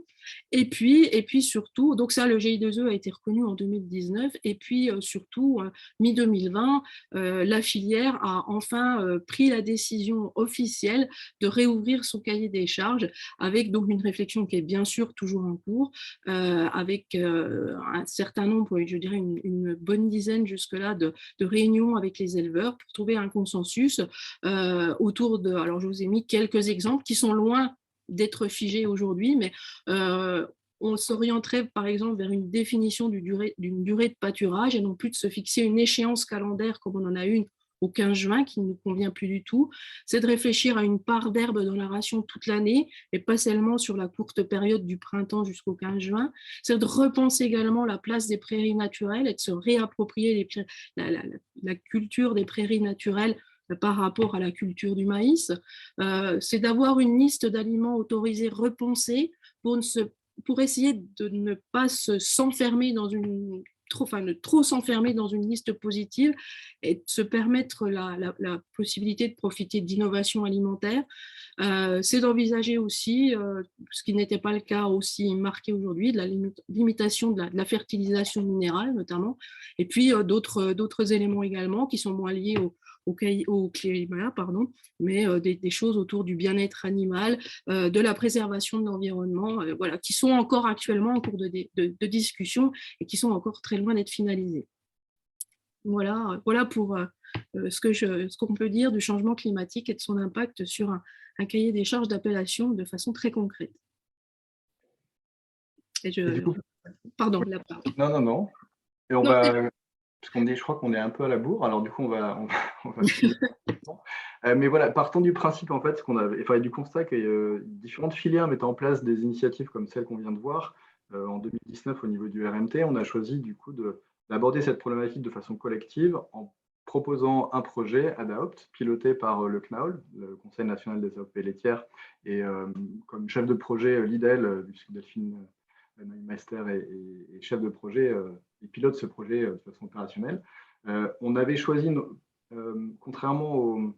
Et puis surtout, donc ça, le GI2E a été reconnu en 2019. Et puis surtout, mi-2020, la filière a enfin pris la décision officielle de réouvrir son cahier des charges, avec donc une réflexion qui est bien sûr toujours en cours, avec un certain nombre, je dirais une bonne dizaine jusque-là de réunions avec les éleveurs pour trouver un consensus autour de, alors je vous ai mis quelques exemples qui sont loin d'être figés aujourd'hui, mais on s'orienterait par exemple vers une définition d'une durée de pâturage et non plus de se fixer une échéance calendaire comme on en a une au 15 juin qui ne nous convient plus du tout. C'est de réfléchir à une part d'herbe dans la ration toute l'année et pas seulement sur la courte période du printemps jusqu'au 15 juin. C'est de repenser également la place des prairies naturelles et de se réapproprier la culture des prairies naturelles par rapport à la culture du maïs. C'est d'avoir une liste d'aliments autorisés repensés pour essayer de ne pas s'enfermer dans de trop s'enfermer dans une liste positive et de se permettre la possibilité de profiter d'innovations alimentaires. C'est d'envisager aussi, ce qui n'était pas le cas aussi marqué aujourd'hui, de la limitation de la fertilisation minérale notamment, et puis d'autres éléments également qui sont moins liés au climat, pardon, mais des choses autour du bien-être animal, de la préservation de l'environnement, voilà, qui sont encore actuellement en cours de discussion et qui sont encore très loin d'être finalisées. Voilà pour ce qu'on peut dire du changement climatique et de son impact sur un cahier des charges d'appellation de façon très concrète. Et du coup, pardon, la parole. Non. Et on va, parce je crois qu'on est un peu à la bourre, alors du coup, on va finir. Mais voilà, partons du principe, en fait, du constat que différentes filières mettent en place des initiatives comme celle qu'on vient de voir. En 2019, au niveau du RMT, on a choisi du coup d'aborder cette problématique de façon collective en proposant un projet ADAOPT, piloté par le CNAOL, le Conseil national des AOP laitières, et comme chef de projet Lidl, puisque Delphine Neumeister est chef de projet et pilote ce projet de façon opérationnelle. On avait choisi, contrairement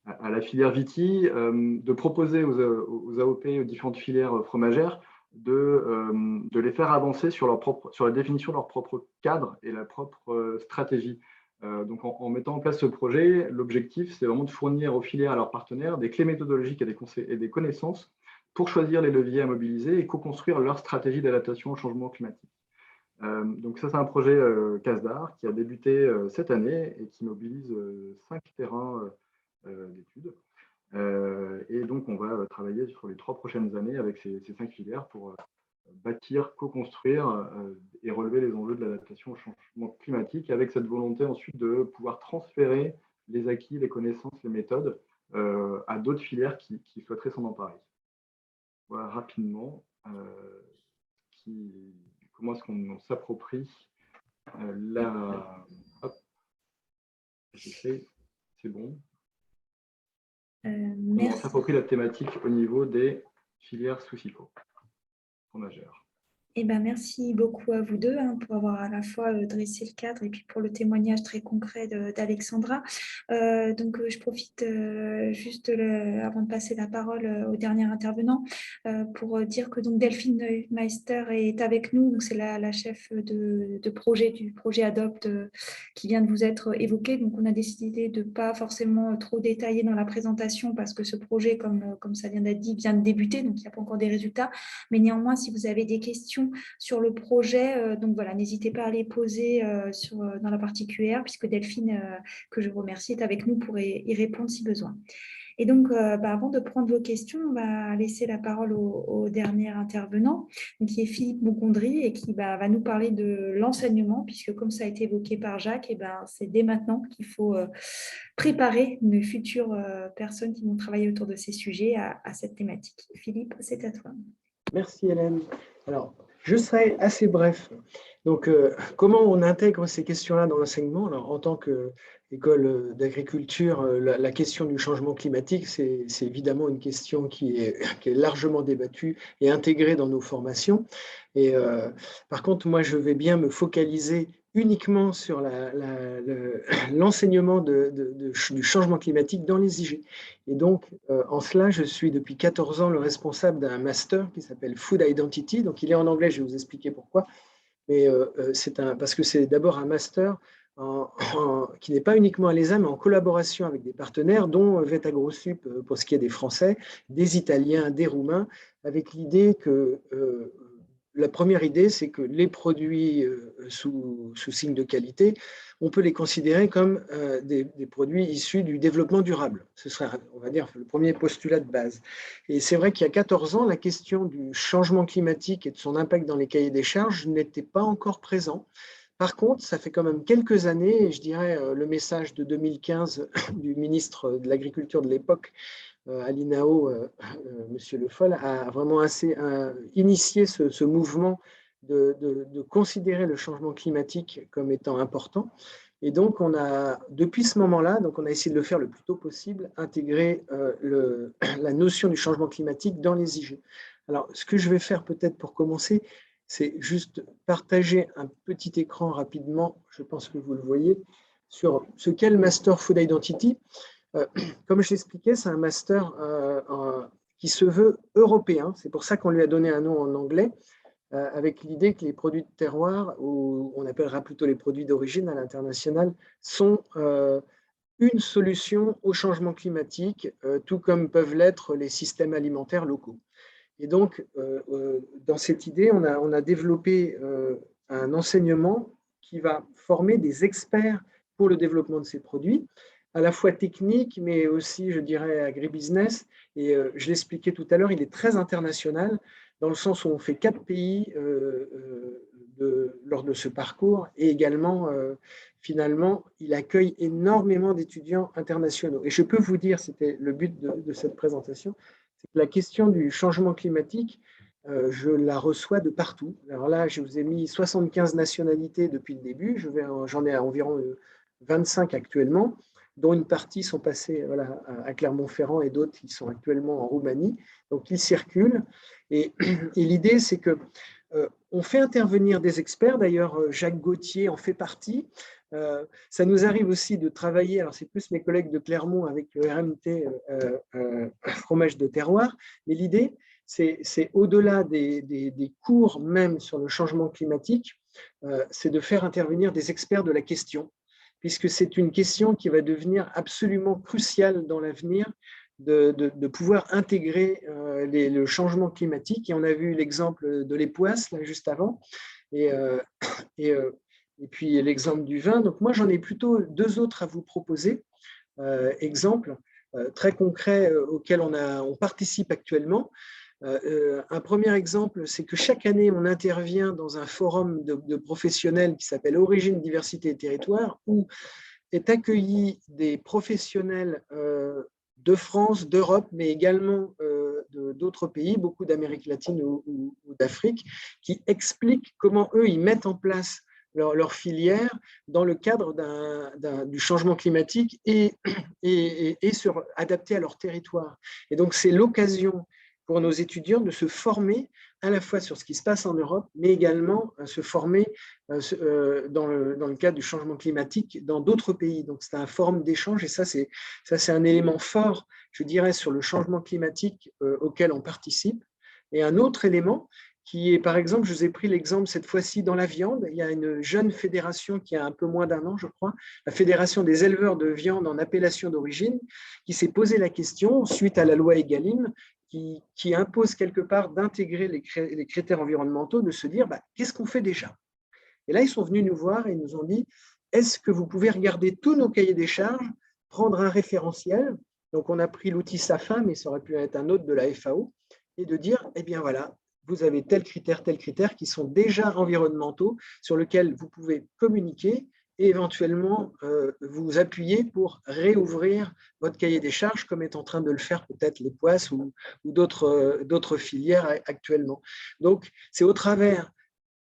à la filière Viti, de proposer aux AOP, aux différentes filières fromagères, de les faire avancer sur la définition de leur propre cadre et la propre stratégie. Donc, en mettant en place ce projet, l'objectif, c'est vraiment de fournir aux filières et à leurs partenaires des clés méthodologiques et des connaissances pour choisir les leviers à mobiliser et co-construire leur stratégie d'adaptation au changement climatique. Donc ça, c'est un projet CASDAR qui a débuté cette année et qui mobilise 5 terrains d'études. Et donc, on va travailler sur les 3 prochaines années avec ces 5 filières pour bâtir, co-construire et relever les enjeux de l'adaptation au changement climatique, avec cette volonté ensuite de pouvoir transférer les acquis, les connaissances, les méthodes à d'autres filières qui souhaiteraient s'en emparer. Voilà rapidement comment est-ce qu'on s'approprie Hop, c'est bon. On s'approprie la thématique au niveau des filières sous SIFO fromagères. Eh ben, merci beaucoup à vous deux pour avoir à la fois dressé le cadre et puis pour le témoignage très concret d'Alexandra. Donc, je profite juste avant de passer la parole au dernier intervenant pour dire que donc, Delphine Neumeister est avec nous. Donc, c'est la chef de projet du projet ADOPT qui vient de vous être évoqué. Donc, on a décidé de ne pas forcément trop détailler dans la présentation parce que ce projet, comme ça vient d'être dit, vient de débuter. Donc, il n'y a pas encore des résultats. Mais néanmoins, si vous avez des questions sur le projet, donc voilà, n'hésitez pas à les poser dans la partie QR, puisque Delphine, que je remercie, est avec nous pour y répondre si besoin. Et donc, avant de prendre vos questions, on va laisser la parole au dernier intervenant, qui est Philippe Moncondry, et qui va nous parler de l'enseignement, puisque comme ça a été évoqué par Jacques, c'est dès maintenant qu'il faut préparer nos futures personnes qui vont travailler autour de ces sujets à cette thématique. Philippe, c'est à toi. Merci Hélène. Alors, je serai assez bref. Donc, comment on intègre ces questions-là dans l'enseignement? Alors, en tant qu'école d'agriculture, la question du changement climatique, c'est évidemment une question qui est largement débattue et intégrée dans nos formations. Et par contre, moi, je vais bien me focaliser uniquement sur l'enseignement du changement climatique dans les IG. Et donc, en cela, je suis depuis 14 ans le responsable d'un master qui s'appelle Food Identity. Donc, il est en anglais, je vais vous expliquer pourquoi. Mais parce que c'est d'abord un master qui n'est pas uniquement à l'ESA, mais en collaboration avec des partenaires, dont VET AgroSup pour ce qui est des Français, des Italiens, des Roumains, avec l'idée que la première idée, c'est que les produits sous signe de qualité, on peut les considérer comme des produits issus du développement durable. Ce serait, on va dire, le premier postulat de base. Et c'est vrai qu'il y a 14 ans, la question du changement climatique et de son impact dans les cahiers des charges n'était pas encore présent. Par contre, ça fait quand même quelques années, et je dirais le message de 2015 du ministre de l'Agriculture de l'époque, à l'INAO, M. Le Foll, a vraiment initié ce mouvement de considérer le changement climatique comme étant important. Et donc, depuis ce moment-là, on a essayé de le faire le plus tôt possible, intégrer la notion du changement climatique dans les IG. Alors, ce que je vais faire peut-être pour commencer, c'est juste partager un petit écran rapidement, je pense que vous le voyez, sur ce qu'est le Master Food Identity. Comme je l'expliquais, c'est un master qui se veut européen. C'est pour ça qu'on lui a donné un nom en anglais, avec l'idée que les produits de terroir, ou on appellera plutôt les produits d'origine à l'international, sont une solution au changement climatique, tout comme peuvent l'être les systèmes alimentaires locaux. Et donc, dans cette idée, on a développé un enseignement qui va former des experts pour le développement de ces produits, à la fois techniques, mais aussi, je dirais, agribusiness. Et je l'expliquais tout à l'heure, il est très international, dans le sens où on fait 4 pays lors de ce parcours, et également, finalement, il accueille énormément d'étudiants internationaux. Et je peux vous dire, c'était le but de cette présentation, c'est que la question du changement climatique, je la reçois de partout. Alors là, je vous ai mis 75 nationalités depuis le début, j'en ai à environ 25 actuellement, dont une partie sont passées voilà, à Clermont-Ferrand et d'autres qui sont actuellement en Roumanie. Donc, ils circulent. Et l'idée, c'est que on fait intervenir des experts. D'ailleurs, Jacques Gauthier en fait partie. Ça nous arrive aussi de travailler, alors c'est plus mes collègues de Clermont avec le RMT fromage de terroir, mais l'idée, c'est au-delà des cours même sur le changement climatique, c'est de faire intervenir des experts de la question, puisque c'est une question qui va devenir absolument cruciale dans l'avenir, de pouvoir intégrer le changement climatique. Et on a vu l'exemple de l'époisse, là, juste avant, et puis l'exemple du vin. Donc moi, j'en ai plutôt 2 autres à vous proposer, exemples très concrets auxquels on participe actuellement. Un premier exemple, c'est que chaque année, on intervient dans un forum de professionnels qui s'appelle Origine, Diversité et Territoire, où est accueillis des professionnels de France, d'Europe, mais également d'autres pays, beaucoup d'Amérique latine ou d'Afrique, qui expliquent comment eux, ils mettent en place leur filière dans le cadre du changement climatique et adapté à leur territoire. Et donc, c'est l'occasion pour nos étudiants de se former à la fois sur ce qui se passe en Europe, mais également se former dans le cadre du changement climatique dans d'autres pays. Donc, c'est un forum d'échange et ça, c'est un élément fort, je dirais, sur le changement climatique auquel on participe. Et un autre élément qui est, par exemple, je vous ai pris l'exemple cette fois-ci dans la viande. Il y a une jeune fédération qui a un peu moins d'1 an, je crois, la Fédération des éleveurs de viande en appellation d'origine, qui s'est posé la question, suite à la loi Egalim, qui impose quelque part d'intégrer les critères environnementaux, de se dire qu'est-ce qu'on fait déjà? Et là, ils sont venus nous voir et ils nous ont dit, est-ce que vous pouvez regarder tous nos cahiers des charges, prendre un référentiel? Donc, on a pris l'outil SAFA, mais ça aurait pu être un autre de la FAO, et de dire, eh bien voilà, vous avez tel critère qui sont déjà environnementaux, sur lesquels vous pouvez communiquer et éventuellement vous appuyer pour réouvrir votre cahier des charges, comme est en train de le faire peut-être les poisses ou d'autres filières actuellement. Donc, c'est au travers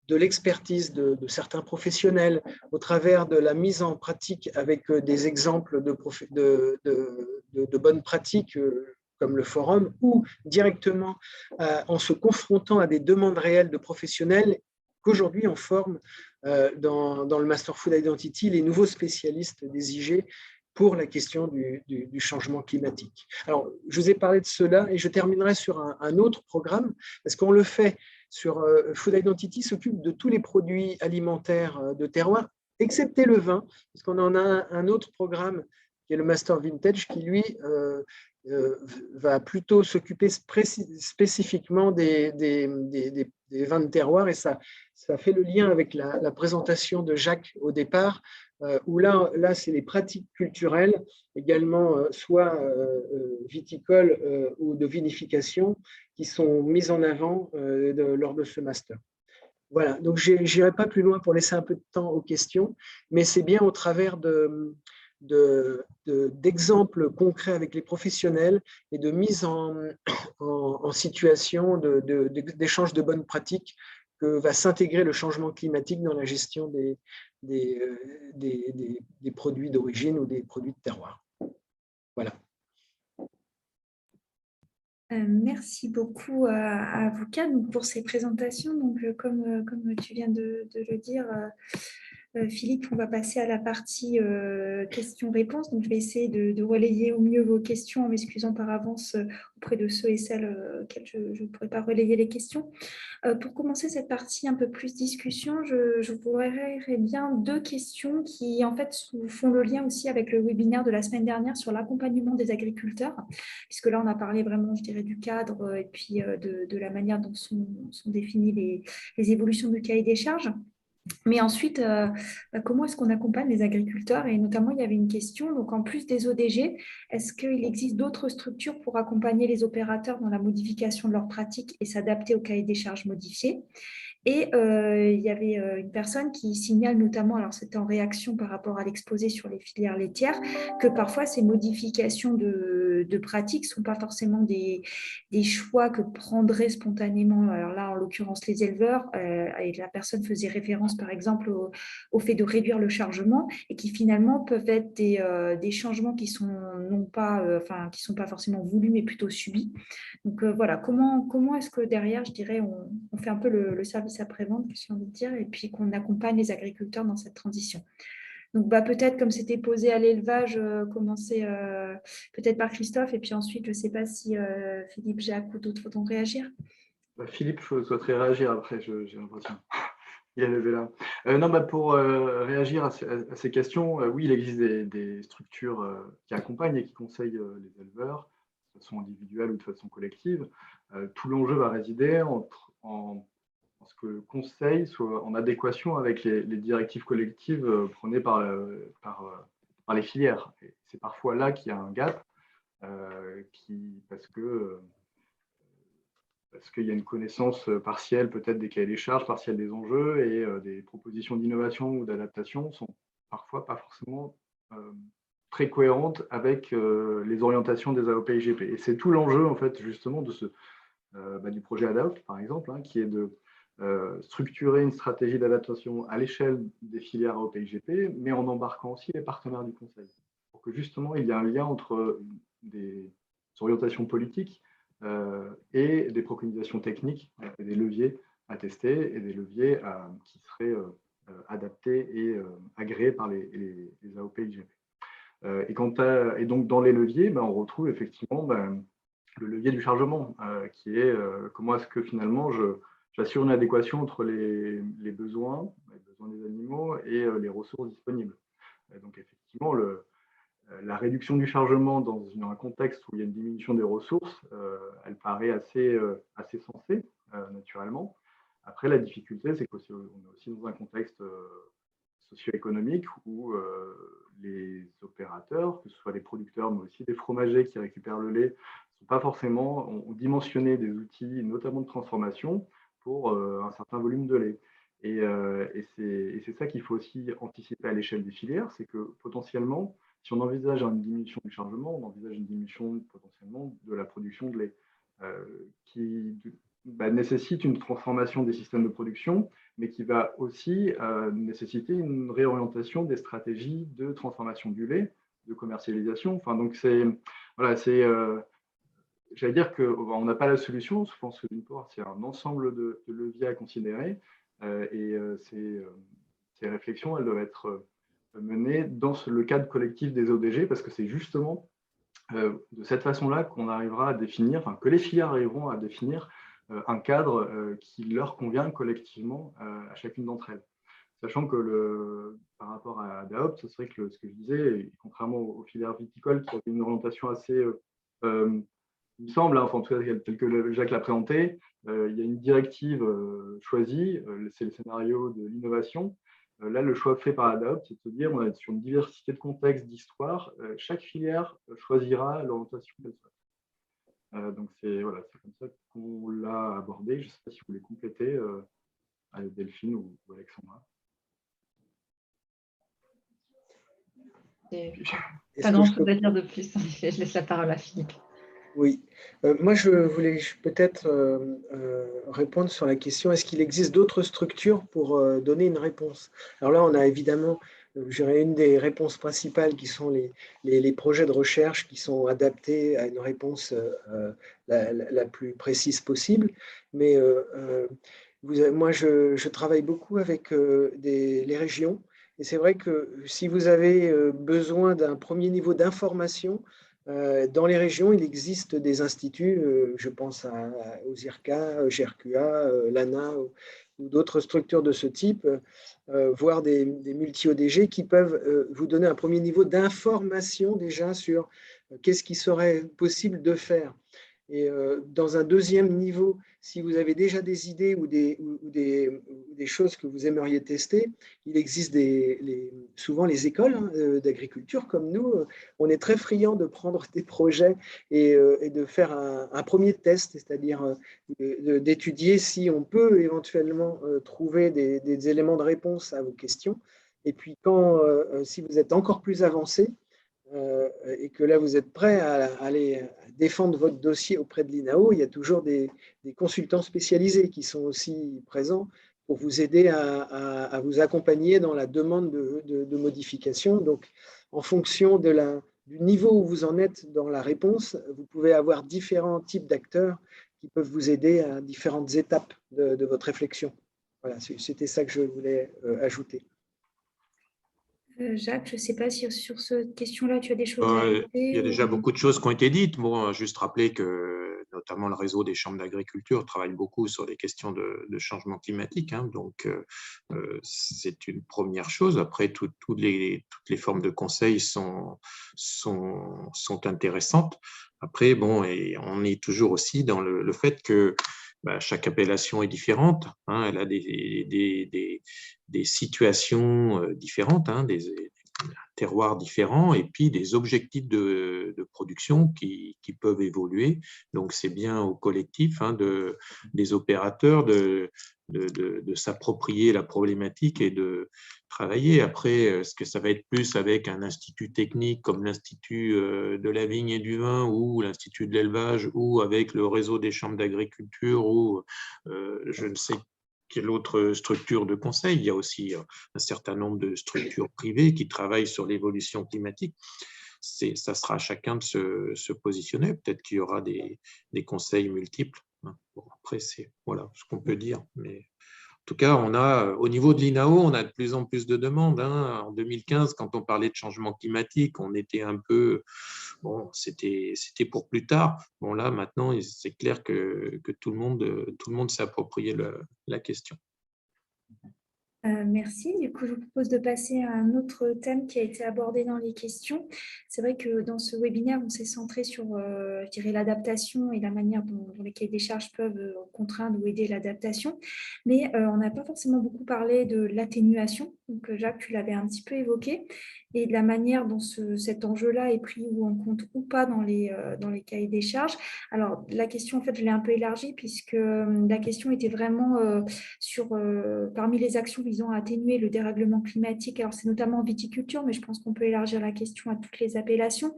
de l'expertise de certains professionnels, au travers de la mise en pratique avec des exemples de bonnes pratiques comme le forum, ou directement en se confrontant à des demandes réelles de professionnels, qu'aujourd'hui on forme dans le Master Food Identity les nouveaux spécialistes des IG pour la question du changement climatique. Alors, je vous ai parlé de cela et je terminerai sur un autre programme, parce qu'on le fait sur Food Identity, s'occupe de tous les produits alimentaires de terroir, excepté le vin, parce qu'on en a un autre programme qui est le Master Vintage, qui lui va plutôt s'occuper spécifiquement des vins de terroir, et ça fait le lien avec la présentation de Jacques au départ, où là c'est les pratiques culturelles, également soit viticoles ou de vinification, qui sont mises en avant lors de ce master. Voilà, donc je n'irai pas plus loin pour laisser un peu de temps aux questions, mais c'est bien au travers d'exemples concrets avec les professionnels et de mise en situation d'échange de bonnes pratiques que va s'intégrer le changement climatique dans la gestion des produits d'origine ou des produits de terroir. Voilà. Merci beaucoup à vous quatre pour ces présentations. Donc, comme tu viens de le dire, Philippe, on va passer à la partie questions-réponses. Donc, je vais essayer de relayer au mieux vos questions en m'excusant par avance auprès de ceux et celles auxquels je ne pourrai pas relayer les questions. Pour commencer cette partie un peu plus discussion, je vous verrai bien 2 questions qui en fait font le lien aussi avec le webinaire de la semaine dernière sur l'accompagnement des agriculteurs, puisque là on a parlé vraiment, je dirais, du cadre et puis de la manière dont sont définies les évolutions du cahier des charges. Mais ensuite, comment est-ce qu'on accompagne les agriculteurs? Et notamment, il y avait une question, donc en plus des ODG, est-ce qu'il existe d'autres structures pour accompagner les opérateurs dans la modification de leurs pratiques et s'adapter au cahier des charges modifié? Et il y avait une personne qui signale notamment, alors c'était en réaction par rapport à l'exposé sur les filières laitières, que parfois ces modifications de pratiques ne sont pas forcément des choix que prendraient spontanément, alors là en l'occurrence les éleveurs, et la personne faisait référence par exemple au fait de réduire le chargement et qui finalement peuvent être des changements qui sont qui sont pas forcément voulus mais plutôt subis. Donc voilà, comment est-ce que derrière, je dirais, on fait un peu le service après-vente, j'ai envie de dire, et puis qu'on accompagne les agriculteurs dans cette transition. Donc peut-être, comme c'était posé à l'élevage, commencer peut-être par Christophe, et puis ensuite, je ne sais pas si Philippe, Jacques ou d'autres vont réagir. Philippe, je souhaiterais réagir après, j'ai l'impression. Il est levé là. Non, pour réagir à ces questions, oui, il existe des structures qui accompagnent et qui conseillent les éleveurs, de façon individuelle ou de façon collective. Tout l'enjeu va résider en ce que le conseil soit en adéquation avec les directives collectives prônées par les filières. C'est parfois là qu'il y a un gap, parce qu'il y a une connaissance partielle peut-être des cahiers des charges, partielle des enjeux, et des propositions d'innovation ou d'adaptation sont parfois pas forcément très cohérentes avec les orientations des AOP-IGP. Et c'est tout l'enjeu en fait justement de du projet ADAPT, par exemple, qui est de structurer une stratégie d'adaptation à l'échelle des filières AOP-IGP, mais en embarquant aussi les partenaires du Conseil, pour que justement il y ait un lien entre des orientations politiques et des préconisations techniques, et des leviers à tester et des leviers qui seraient adaptés et agréés par les AOP-IGP. Et donc dans les leviers, on retrouve effectivement le levier du chargement, qui est comment est-ce que finalement j'assure une adéquation entre les besoins des animaux et les ressources disponibles. Donc effectivement, la réduction du chargement dans un contexte où il y a une diminution des ressources, elle paraît assez sensée, naturellement. Après, la difficulté, c'est qu'on est aussi dans un contexte socio-économique où les opérateurs, que ce soit les producteurs, mais aussi les fromagers qui récupèrent le lait, sont pas forcément ont dimensionné des outils, notamment de transformation, pour un certain volume de lait. Et c'est ça qu'il faut aussi anticiper à l'échelle des filières, c'est que potentiellement, si on envisage une diminution du chargement, on envisage une diminution potentiellement de la production de lait, qui nécessite une transformation des systèmes de production, mais qui va aussi nécessiter une réorientation des stratégies de transformation du lait, de commercialisation. Enfin, donc j'allais dire qu'on n'a pas la solution. Je pense que d'une part, c'est un ensemble de leviers à considérer, et ces réflexions, elles doivent être menées dans le cadre collectif des ODG, parce que c'est justement de cette façon-là qu'on arrivera à définir, enfin que les filières arriveront à définir un cadre qui leur convient collectivement à chacune d'entre elles. Sachant que par rapport à ADAPT, ce serait que ce que je disais, et contrairement aux filières viticoles qui avaient une orientation assez, il me semble, en tout cas tel que Jacques l'a présenté, il y a une directive choisie, c'est le scénario de l'innovation. Là, le choix fait par ADAPT, c'est de se dire on est sur une diversité de contextes, d'histoires. Chaque filière choisira l'orientation qu'elle souhaite. Donc, c'est comme ça qu'on l'a abordé. Je ne sais pas si vous voulez compléter, Delphine ou Alexandra. Pas grand-chose à dire de plus. Je laisse la parole à Philippe. Oui, moi je voulais peut-être répondre sur la question, est-ce qu'il existe d'autres structures pour donner une réponse? Alors là, on a évidemment, une des réponses principales qui sont les projets de recherche qui sont adaptés à une réponse la plus précise possible. Mais moi, je travaille beaucoup avec les régions Et c'est vrai que si vous avez besoin d'un premier niveau d'information, dans les régions, il existe des instituts, je pense aux IRCA, GRQA, l'ANA ou d'autres structures de ce type, voire des multi-ODG qui peuvent vous donner un premier niveau d'information déjà sur qu'est-ce qui serait possible de faire. Et dans un deuxième niveau, si vous avez déjà des idées ou des choses que vous aimeriez tester, il existe souvent les écoles d'agriculture comme nous. On est très friands de prendre des projets et de faire un premier test, c'est-à-dire d'étudier si on peut éventuellement trouver des éléments de réponse à vos questions. Et puis, si vous êtes encore plus avancé, et que là, vous êtes prêt à aller défendre votre dossier auprès de l'INAO, il y a toujours des consultants spécialisés qui sont aussi présents pour vous aider à vous accompagner dans la demande de modification. Donc, en fonction du niveau où vous en êtes dans la réponse, vous pouvez avoir différents types d'acteurs qui peuvent vous aider à différentes étapes de votre réflexion. Voilà, c'était ça que je voulais ajouter. Jacques, je ne sais pas si sur cette question-là, tu as des choses à ajouter. Il y a déjà beaucoup de choses qui ont été dites. Bon, juste rappeler que notamment le réseau des chambres d'agriculture travaille beaucoup sur les questions de changement climatique. Donc, c'est une première chose. Après, toutes les formes de conseil sont intéressantes. Après, bon, et on est toujours aussi dans le fait que chaque appellation est différente. Elle a des situations différentes, des terroirs différents et puis des objectifs de production qui peuvent évoluer. Donc, c'est bien au collectif des opérateurs de s'approprier la problématique et de travailler. Après, est-ce que ça va être plus avec un institut technique comme l'Institut de la vigne et du vin ou l'Institut de l'élevage ou avec le réseau des chambres d'agriculture ou je ne sais quelle autre structure de conseil. Il y a aussi un certain nombre de structures privées qui travaillent sur l'évolution climatique. Ça sera à chacun de se positionner. Peut-être qu'il y aura des conseils multiples. Bon, après, c'est voilà ce qu'on peut dire. Mais en tout cas, au niveau de l'INAO, on a de plus en plus de demandes. En 2015, quand on parlait de changement climatique, on était un peu… Bon, c'était pour plus tard. Bon, là, maintenant, c'est clair que tout le monde s'est approprié la question. Merci. Du coup, je vous propose de passer à un autre thème qui a été abordé dans les questions. C'est vrai que dans ce webinaire, on s'est centré sur, je dirais, l'adaptation et la manière dont les cahiers des charges peuvent contraindre ou aider l'adaptation. Mais on n'a pas forcément beaucoup parlé de l'atténuation. Donc, Jacques, tu l'avais un petit peu évoqué, et de la manière dont cet enjeu-là est pris ou en compte ou pas dans les cahiers des charges. Alors, la question, en fait, je l'ai un peu élargie puisque la question était vraiment parmi les actions visant à atténuer le dérèglement climatique. Alors, c'est notamment en viticulture, mais je pense qu'on peut élargir la question à toutes les appellations.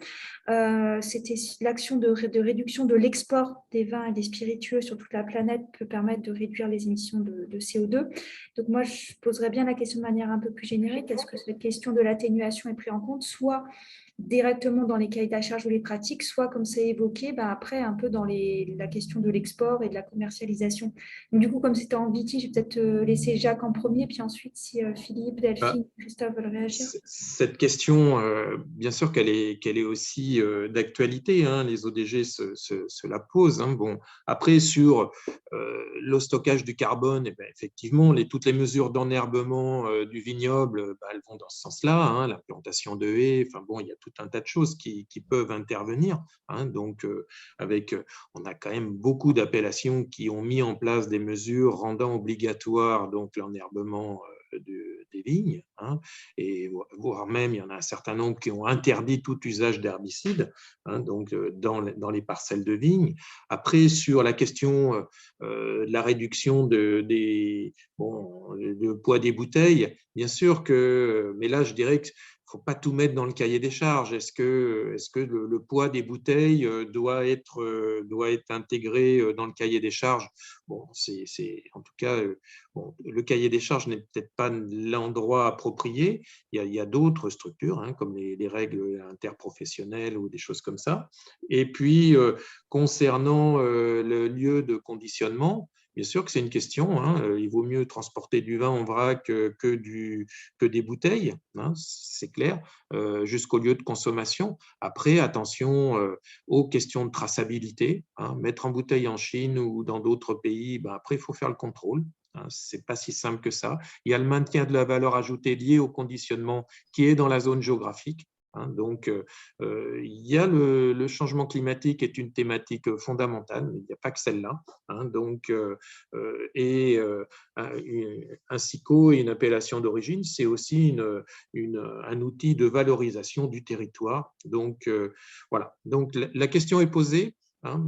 C'était l'action de réduction de l'export des vins et des spiritueux sur toute la planète peut permettre de réduire les émissions de CO2. Donc, moi, je poserais bien la question de manière un peu plus générique. Est-ce que cette question de l'atténuation est prise en compte, soit directement dans les cahiers de charges ou les pratiques, soit, comme c'est évoqué, après un peu dans la question de l'export et de la commercialisation. Donc, du coup, comme c'était en Viti, je vais peut-être laisser Jacques en premier, puis ensuite, si Philippe, Delphine, Christophe veulent réagir. Cette question, bien sûr qu'elle est aussi d'actualité. Les ODG se la posent. Bon, après, sur le stockage du carbone, effectivement, toutes les mesures d'enherbement du vignoble, elles vont dans ce sens-là. La plantation de haies, bon, il y a tout un tas de choses qui peuvent intervenir. Donc, on a quand même beaucoup d'appellations qui ont mis en place des mesures rendant obligatoire donc l'enherbement des vignes, et voire même il y en a un certain nombre qui ont interdit tout usage d'herbicides donc dans les parcelles de vignes. Après, sur la question de la réduction de poids des bouteilles, bien sûr que, mais là je dirais que il ne faut pas tout mettre dans le cahier des charges. Est-ce que le poids des bouteilles doit être intégré dans le cahier des charges? Bon, en tout cas, le cahier des charges n'est peut-être pas l'endroit approprié. Il y a d'autres structures, comme les règles interprofessionnelles ou des choses comme ça. Et puis, concernant le lieu de conditionnement, bien sûr que c'est une question. Hein. Il vaut mieux transporter du vin en vrac que des bouteilles, hein, c'est clair, jusqu'au lieu de consommation. Après, attention aux questions de traçabilité. Hein. Mettre en bouteille en Chine ou dans d'autres pays, ben après, il faut faire le contrôle. Hein. Ce n'est pas si simple que ça. Il y a le maintien de la valeur ajoutée liée au conditionnement qui est dans la zone géographique. Hein. Donc, il y a le changement climatique est une thématique fondamentale, mais il n'y a pas que celle-là. Hein. Donc, un SICO et une appellation d'origine, c'est aussi un outil de valorisation du territoire. Donc, voilà. Donc, la question est posée. Hein.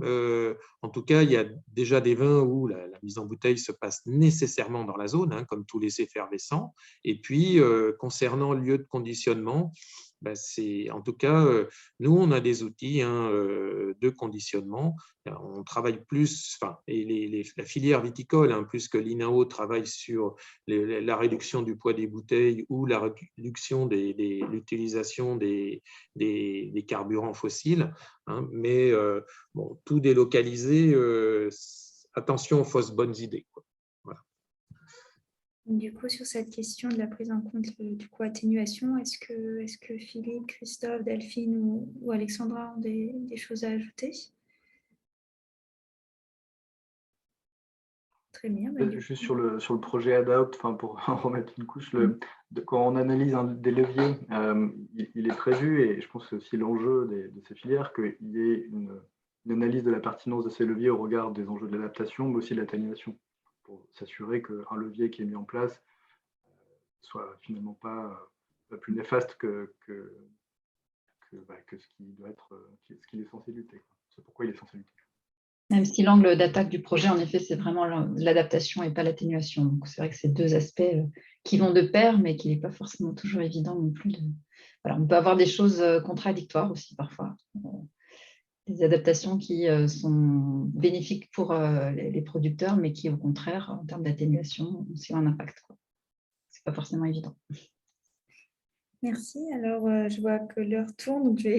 En tout cas, il y a déjà des vins où la mise en bouteille se passe nécessairement dans la zone, hein, comme tous les effervescents. Et puis, concernant le lieu de conditionnement, ben en tout cas, nous, on a des outils de conditionnement. On travaille plus, enfin, et la filière viticole, hein, plus que l'INAO, travaille sur la réduction du poids des bouteilles ou la réduction de l'utilisation des carburants fossiles. Hein, mais bon, tout délocaliser, attention aux fausses bonnes idées, quoi. Voilà. Du coup, sur cette question de la prise en compte du coup atténuation, est-ce que Philippe, Christophe, Delphine ou Alexandra ont des choses à ajouter? Très bien. Juste sur le projet Adapt, pour remettre une couche, quand on analyse des leviers, il est prévu, et je pense que c'est aussi l'enjeu de ces filières, qu'il y ait une analyse de la pertinence de ces leviers au regard des enjeux de l'adaptation, mais aussi de l'atténuation, pour s'assurer qu'un levier qui est mis en place soit finalement pas plus néfaste que ce qui doit être, ce qu'il est censé lutter. C'est pourquoi il est censé lutter. Même si l'angle d'attaque du projet, en effet, c'est vraiment l'adaptation et pas l'atténuation. Donc, c'est vrai que c'est deux aspects qui vont de pair, mais qu'il n'est pas forcément toujours évident non plus. Voilà, on peut avoir des choses contradictoires aussi parfois. Des adaptations qui sont bénéfiques pour les producteurs, mais qui, au contraire, en termes d'atténuation, ont aussi un impact. Ce n'est pas forcément évident. Merci. Alors, je vois que l'heure tourne, donc je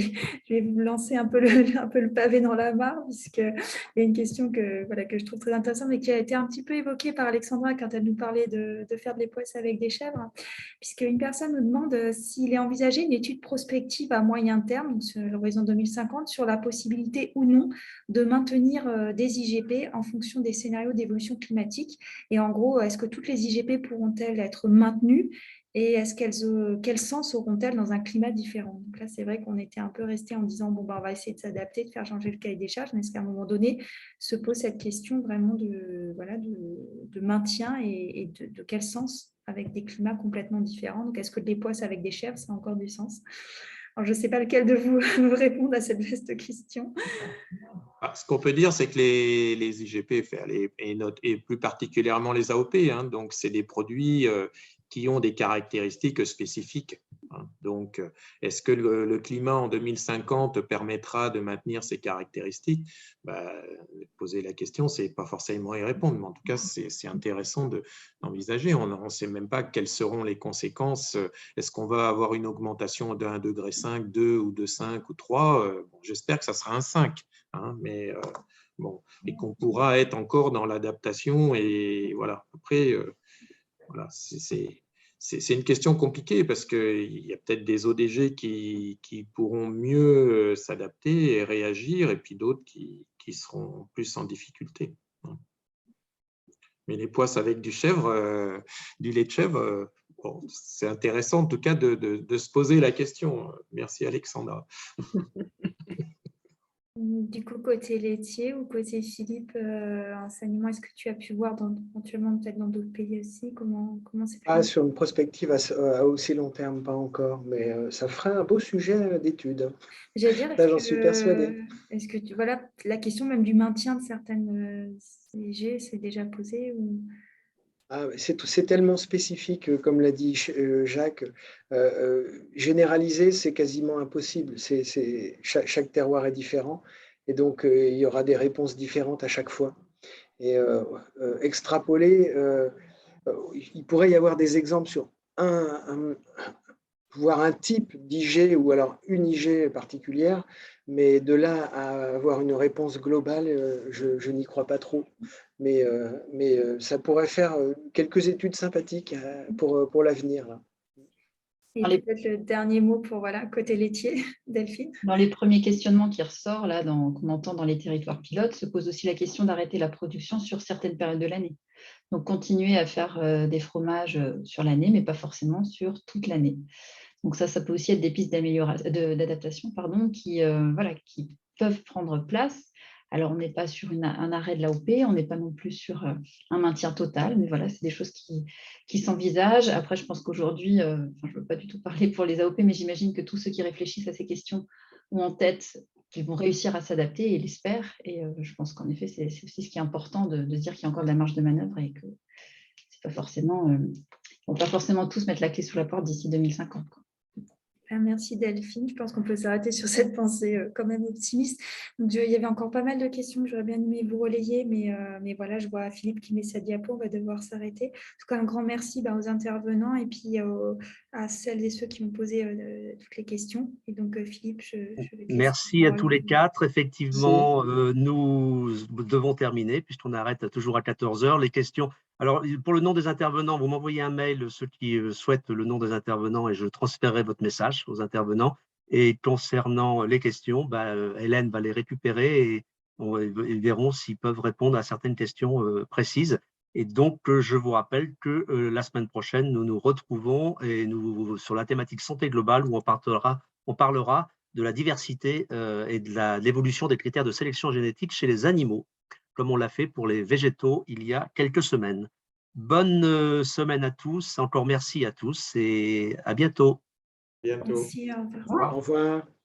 vais vous lancer un peu le pavé dans la mare, puisqu'il y a une question que je trouve très intéressante et qui a été un petit peu évoquée par Alexandra quand elle nous parlait de faire de l'époisse avec des chèvres, puisqu'une personne nous demande s'il est envisagé une étude prospective à moyen terme, donc sur l'horizon 2050, sur la possibilité ou non de maintenir des IGP en fonction des scénarios d'évolution climatique. Et en gros, est-ce que toutes les IGP pourront-elles être maintenues? Et quel sens auront-elles dans un climat différent? Donc là, c'est vrai qu'on était un peu resté en disant, bon, on va essayer de s'adapter, de faire changer le cahier des charges, mais est-ce qu'à un moment donné, se pose cette question vraiment de maintien et de quel sens avec des climats complètement différents? Donc, est-ce que des poisses avec des chèvres, ça a encore du sens? Alors, je ne sais pas lequel de vous nous répondre à cette vaste question. Ce qu'on peut dire, c'est que les IGP, et plus particulièrement les AOP, hein, donc c'est des produits qui ont des caractéristiques spécifiques. Hein. Donc, est-ce que le climat en 2050 permettra de maintenir ces caractéristiques? Poser la question, ce n'est pas forcément y répondre, mais en tout cas, c'est intéressant d'envisager. On ne sait même pas quelles seront les conséquences. Est-ce qu'on va avoir une augmentation de 1,5 degré, 2 ou de 5 ou 3 ? J'espère que ça sera un 5, hein, mais et qu'on pourra être encore dans l'adaptation. Et voilà, après, voilà, c'est une question compliquée parce qu'il y a peut-être des ODG qui pourront mieux s'adapter et réagir, et puis d'autres qui seront plus en difficulté. Mais les poisses avec du lait de chèvre, c'est intéressant en tout cas de se poser la question. Merci Alexandra. Du coup, côté laitier ou côté Philippe, enseignement, est-ce que tu as pu voir éventuellement peut-être dans d'autres pays aussi? Comment c'est fait? Sur une prospective à aussi long terme, pas encore, mais ça ferait un beau sujet d'étude. J'allais dire, j'en suis persuadée. Est-ce que la question même du maintien de certaines CIG s'est déjà posée ou... C'est tellement spécifique, comme l'a dit Jacques. Généraliser, c'est quasiment impossible. Chaque terroir est différent, et donc il y aura des réponses différentes à chaque fois. Et extrapoler, il pourrait y avoir des exemples sur voir un type d'IG ou alors une IG particulière, mais de là à avoir une réponse globale, je n'y crois pas trop. Mais ça pourrait faire quelques études sympathiques pour l'avenir. Et peut-être le dernier mot pour côté laitier, Delphine. Dans les premiers questionnements qui ressortent, là, qu'on entend dans les territoires pilotes, se pose aussi la question d'arrêter la production sur certaines périodes de l'année. Donc, continuer à faire des fromages sur l'année, mais pas forcément sur toute l'année. Donc, ça peut aussi être des pistes d'adaptation qui peuvent prendre place. Alors, on n'est pas sur un arrêt de l'AOP, on n'est pas non plus sur un maintien total, mais voilà, c'est des choses qui s'envisagent. Après, je pense qu'aujourd'hui, je ne veux pas du tout parler pour les AOP, mais j'imagine que tous ceux qui réfléchissent à ces questions ont en tête qu'ils vont réussir à s'adapter et l'espèrent. Et je pense qu'en effet, c'est aussi ce qui est important de dire qu'il y a encore de la marge de manœuvre et que c'est pas forcément, ils ne vont pas forcément tous mettre la clé sous la porte d'ici 2050. Merci Delphine. Je pense qu'on peut s'arrêter sur cette pensée quand même optimiste. Donc, il y avait encore pas mal de questions que j'aurais bien aimé vous relayer, mais voilà, je vois Philippe qui met sa diapo, on va devoir s'arrêter. En tout cas, un grand merci aux intervenants et puis à celles et ceux qui m'ont posé toutes les questions. Et donc, Philippe, merci à tous les quatre. Effectivement, nous devons terminer puisqu'on arrête toujours à 14 h. Les questions. Alors, pour le nom des intervenants, vous m'envoyez un mail, ceux qui souhaitent le nom des intervenants, et je transférerai votre message aux intervenants. Et concernant les questions, Hélène va les récupérer et ils verront s'ils peuvent répondre à certaines questions précises. Et donc, je vous rappelle que la semaine prochaine, nous nous retrouvons sur la thématique santé globale où on parlera de la diversité et de l'évolution des critères de sélection génétique chez les animaux, comme on l'a fait pour les végétaux il y a quelques semaines. Bonne semaine à tous, encore merci à tous et à bientôt. Bientôt. Merci, au revoir. Au revoir.